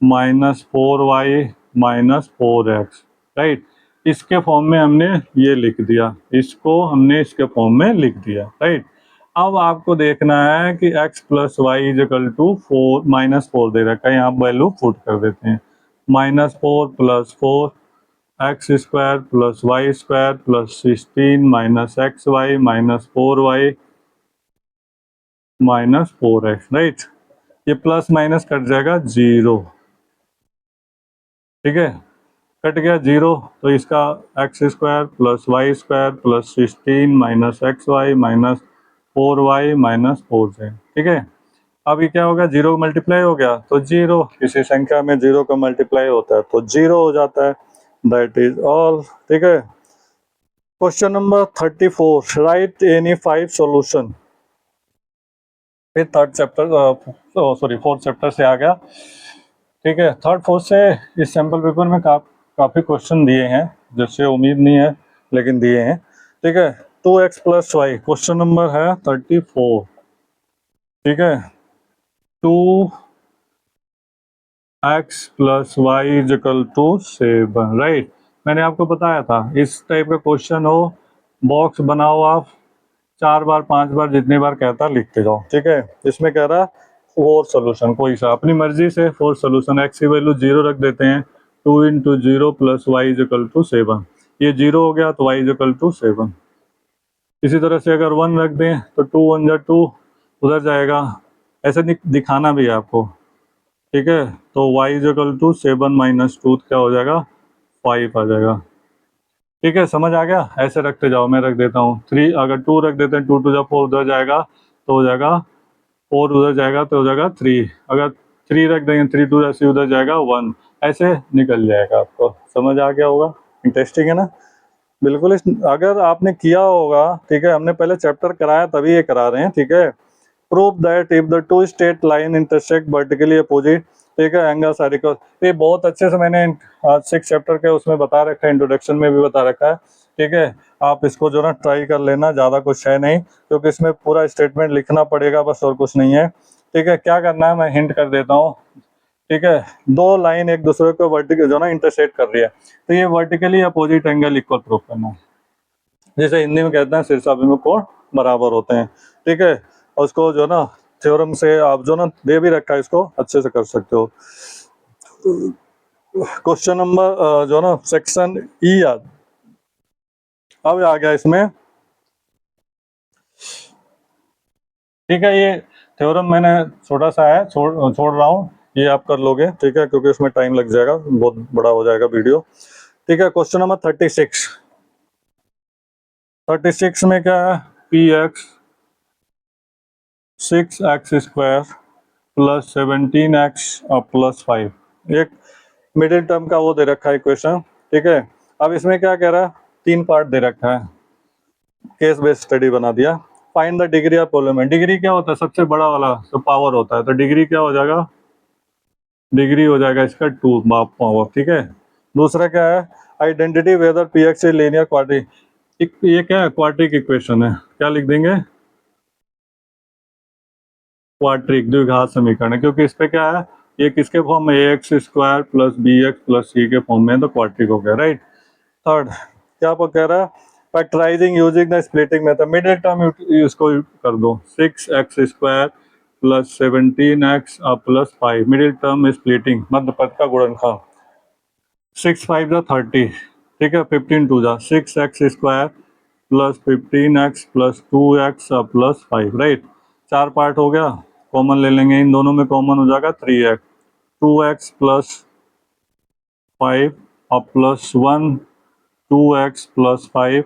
-4y -4x। Right, इसके फॉर्म में हमने ये लिख दिया, इसको हमने इसके फॉर्म में लिख दिया। राइट, अब आपको देखना है कि x plus y is equal to 4 -4 दे रखा है, यहाँ वैल्यू पुट कर देते हैं, -4 plus 4 x square plus Y square plus 16 -xy -4y -4x। Right, ये प्लस माइनस कट जाएगा 0। ठीक है, कट गया 0, तो इसका x square plus Y square plus 16 -xy -4y -4z। ठीक है, अब ये क्या होगा, 0 मल्टीप्लाई हो गया तो 0, किसी संख्या में 0 का मल्टीप्लाई होता है तो 0 हो जाता है। That is all. ठीक है, question number 34, right any 5 solution. फिर third chapter, sorry fourth chapter से आ गया। ठीक है, थर्ड फोर्थ से इस सैम्पल पेपर में काफ़ी क्वेश्चन दिए हैं, जैसे उम्मीद नहीं है लेकिन दिए हैं। ठीक है, 2x plus Y, question number है 34। ठीक है, 2x plus y is equal to 7। Right, मैंने आपको बताया था इस टाइप का क्वेश्चन हो, बॉक्स बनाओ आप, 4 बार 5 बार जितनी बार कहता लिखते जाओ। ठीक है, इसमें कह रहा 4 सोल्यूशन, कोई सा अपनी मर्जी से 4 सोल्यूशन। एक्स की वैल्यू 0 रख देते हैं, 2 × 0 plus y is equal to 7, ये 0 हो गया तो वाई इज इक्वल टू 7। इसी तरह से अगर 1 रख दें तो 2 1 जा 2 उधर जाएगा, ऐसे दिखाना भी है आपको। ठीक है, तो वाई इज इक्वल टू 7 - 2 क्या हो जाएगा, 5 आ जाएगा। ठीक है, समझ आ गया? ऐसे रखते जाओ, मैं रख देता हूँ 3, अगर 2 रख देते हैं, 2 2 जा 4 उधर जाएगा तो हो जाएगा 4, उधर जाएगा तो हो जाएगा 3, अगर 3 रख देंगे 3 2 ऐसे उधर जाएगा 1, ऐसे निकल जाएगा। आपको समझ आ गया होगा? इंटरेस्टिंग है ना? बिल्कुल। इस अगर आपने किया होगा, ठीक है, हमने पहले चैप्टर कराया तभी ये करा रहे हैं। ठीक है, prove that if the two straight line intersect vertically opposite, ठीक है, एंगल्स आर इक्वल। ये बहुत अच्छे से मैंने 6 चैप्टर के उसमें बता रखा है, इंट्रोडक्शन में भी बता रखा है। ठीक है, आप इसको जो ना ट्राई कर लेना, ज़्यादा कुछ है नहीं, क्योंकि इसमें पूरा स्टेटमेंट लिखना पड़ेगा बस, और कुछ नहीं है। ठीक है, क्या करना है मैं हिंट कर देता हूँ। ठीक है, 2 लाइन एक दूसरे को वर्टिकल जो ना इंटरसेक्ट कर रही है, तो ये vertically opposite angle equal prove करना है। जैसे हिंदी में कहते हैं शीर्षाभिमुख कोण बराबर होते हैं, ठीक है। और उसको जो ना थ्योरम से आप जो ना दे भी रखा है, इसको अच्छे से कर सकते हो। क्वेश्चन नंबर जो ना सेक्शन ई याद अब आ गया इसमें, ठीक है। ये थ्योरम मैंने छोटा सा है, छोड़ रहा हूँ, ये आप कर लोगे, ठीक है, क्योंकि इसमें टाइम लग जाएगा, बहुत बड़ा हो जाएगा वीडियो, ठीक है। क्वेश्चन नंबर 36 में क्या है, P x 6x² plus 17x और प्लस 5, एक मिडिल टर्म का वो दे रखा है इक्वेशन, ठीक है। अब इसमें क्या कह रहा है, 3 पार्ट दे रखा है, केस बेस्ड स्टडी बना दिया। Find the degree of polynomial, degree क्या होता है, सबसे बड़ा वाला तो पावर होता है, तो डिग्री क्या हो जाएगा, डिग्री हो जाएगा इसका 2 पावर, ठीक है। दूसरा क्या है, identity whether P x is linear quadratic, ये क्या है, क्वाड्रेटिक इक्वेशन है, क्या लिख देंगे, क्वाड्रेटिक द्विघात समीकरण है, क्योंकि इस पे क्या है, ये किसके फॉर्म में, ax² plus bx plus c के फॉर्म में है, तो क्वाड्रेटिक हो गया, राइट। थर्ड क्या कह रहा है, factorising using the splitting method, middle term इसको कर दो, 6x² plus 17x plus 5, middle term splitting, मध्य पद का गुणनखंड, 6 5 जा 30, ठीक है, 15 2 जा 6x² plus 15x plus 2x plus 5, right. 4 part हो गया, कॉमन ले लेंगे, इन दोनों में कॉमन हो जाएगा 3x, 2x प्लस 5 और प्लस 1, 2x प्लस 5,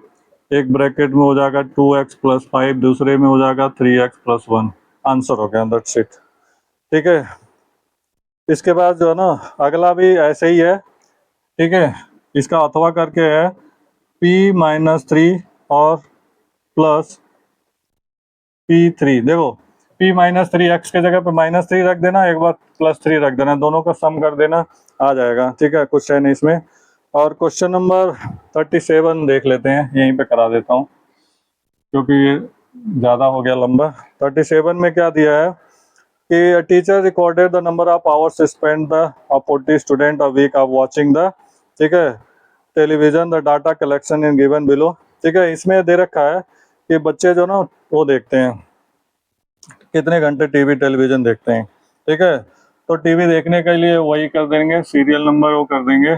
एक ब्रैकेट में हो जाएगा 2x प्लस 5, दूसरे में हो जाएगा 3x प्लस 1, आंसर हो गया, दैट्स इट, ठीक है। इसके बाद जो है ना अगला भी ऐसे ही है, ठीक है, इसका अथवा करके है p-3 और प्लस p3, देखो p-3 x के जगह पे -3 रख देना, एक बार +3 रख देना, दोनों का सम कर देना, आ जाएगा, ठीक है, कुछ है नहीं इसमें। और क्वेश्चन नंबर 37 देख लेते हैं, यहीं पे करा देता हूँ क्योंकि ये ज़्यादा हो गया लंबा। 37 में क्या दिया है कि teacher recorded the number of hours spend the 40 student a week of watching the, ठीक है, television, the data collection in given below, ठीक है। इसमें दे रखा है कि बच्चे जो ना वो देखते हैं, कितने घंटे टीवी टेलीविजन देखते हैं, ठीक है। तो टीवी देखने के लिए वही कर देंगे, सीरियल नंबर वो कर देंगे,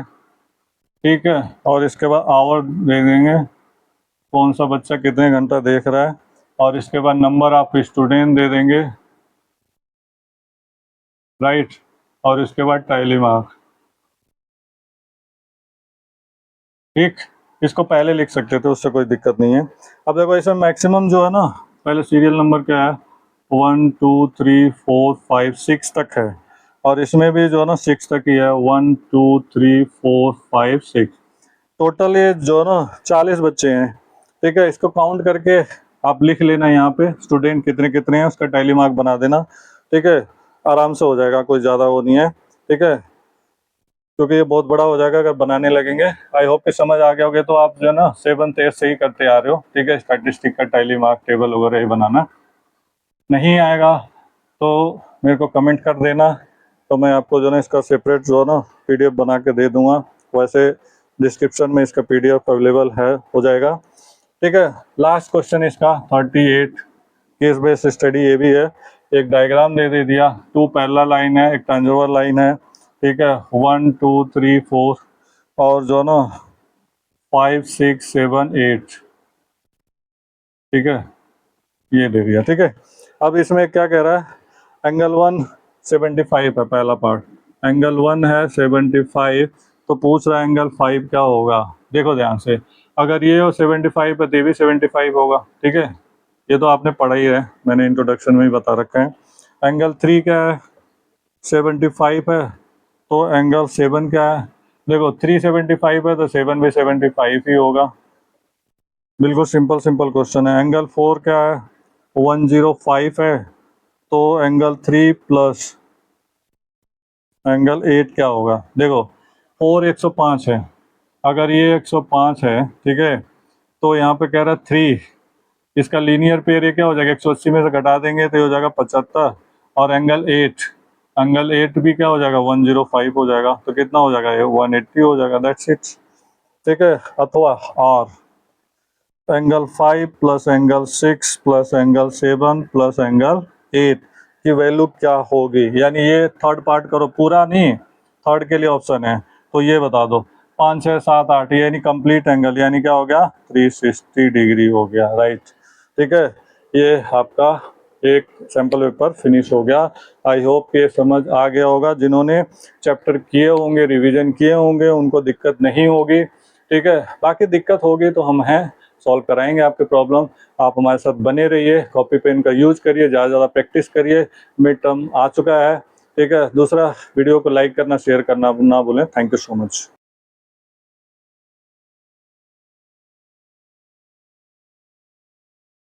ठीक है, और इसके बाद आवर दे देंगे, कौन सा बच्चा कितने घंटा देख रहा है, और इसके बाद नंबर ऑफ स्टूडेंट दे देंगे, राइट, और इसके बाद टाइली मार्क, ठीक। इसको पहले लिख सकते थे, उससे कोई दिक्कत नहीं है। अब देखो इसमें मैक्सिमम जो है ना, पहले सीरियल नंबर क्या है, 1 2 3 4 5 6 तक है, और इसमें भी जो है ना 6 तक ही है, 1 2 3 4 5 6, टोटल ये जो है ना 40 बच्चे हैं, ठीक है। इसको काउंट करके आप लिख लेना, यहाँ पे स्टूडेंट कितने कितने हैं उसका टैली मार्क बना देना, ठीक है, आराम से हो जाएगा, कोई ज़्यादा वो नहीं है, ठीक है, क्योंकि ये बहुत बड़ा हो जाएगा अगर बनाने लगेंगे। आई होप कि समझ आ गया होगे, तो आप जो है ना 7th 8th से ही करते आ रहे हो, ठीक है, स्टैटिस्टिक का टैली मार्क टेबल वगैरह ही बनाना। नहीं आएगा तो मेरे को कमेंट कर देना, तो मैं आपको जो है ना इसका सेपरेट जो है ना PDF बना के दे दूंगा, वैसे डिस्क्रिप्शन में इसका PDF अवेलेबल है, हो जाएगा, ठीक है। लास्ट क्वेश्चन इसका 38 केस बेस्ड स्टडी, ये भी है, एक डायग्राम दे दिया, 2 पैरेलल लाइन है, एक ट्रांसवर्स लाइन है, ठीक है, 1 2 3 4 और जो ना 5 6 7 8, ठीक है, ये दे दिया, ठीक है। अब इसमें क्या कह रहा है, एंगल 1 75 है, पहला पार्ट, एंगल 1 है 75, तो पूछ रहा है एंगल 5 क्या होगा, देखो ध्यान से, अगर ये हो 75 है तो ये भी 75 होगा, ठीक है, ये तो आपने पढ़ा ही है, मैंने इंट्रोडक्शन में ही बता रखा है। एंगल 3 क्या है, 75 है, तो एंगल 7 क्या है, देखो 375 है तो 7 भी 75 ही होगा, बिल्कुल सिंपल सिंपल क्वेश्चन है। एंगल 4 क्या है, 105 है, तो एंगल 3 प्लस एंगल 8 क्या होगा, देखो 4 105 है, अगर ये 105 है, ठीक है, तो यहाँ पे कह रहा है 3, इसका लीनियर पेयर ये क्या हो जाएगा, 180 में से घटा देंगे तो ये हो जाएगा 75, और एंगल 8 भी क्या हो जाएगा, 105 हो जाएगा, तो कितना हो जाएगा, ये 180 हो जाएगा, दैट्स इट, ठीक है। अथवा or, angle 5 plus angle 6 plus angle 7 plus angle 8 की वैल्यू क्या होगी। यानी ये थर्ड पार्ट करो, पूरा नहीं, थर्ड के लिए ऑप्शन है, तो ये बता दो 5 6 7 8 यानी कंप्लीट एंगल, यानी क्या हो गया 360 डिग्री हो गया, राइट। ठीक है, ये आपका एक सैम्पल पेपर फिनिश हो गया। आई होप ये समझ आ गया होगा, जिन्होंने चैप्टर किए होंगे, रिवीजन किए होंगे, उनको दिक्कत नहीं होगी। ठीक है, बाकी दिक्कत होगी तो हम हैं, सॉल्व कराएंगे आपके प्रॉब्लम। आप हमारे साथ बने रहिए, कॉपी पेन का यूज करिए, ज़्यादा ज़्यादा प्रैक्टिस करिए, मिड टर्म आ चुका है। ठीक है, दूसरा वीडियो को लाइक करना, शेयर करना ना भूलें। Thank you so much.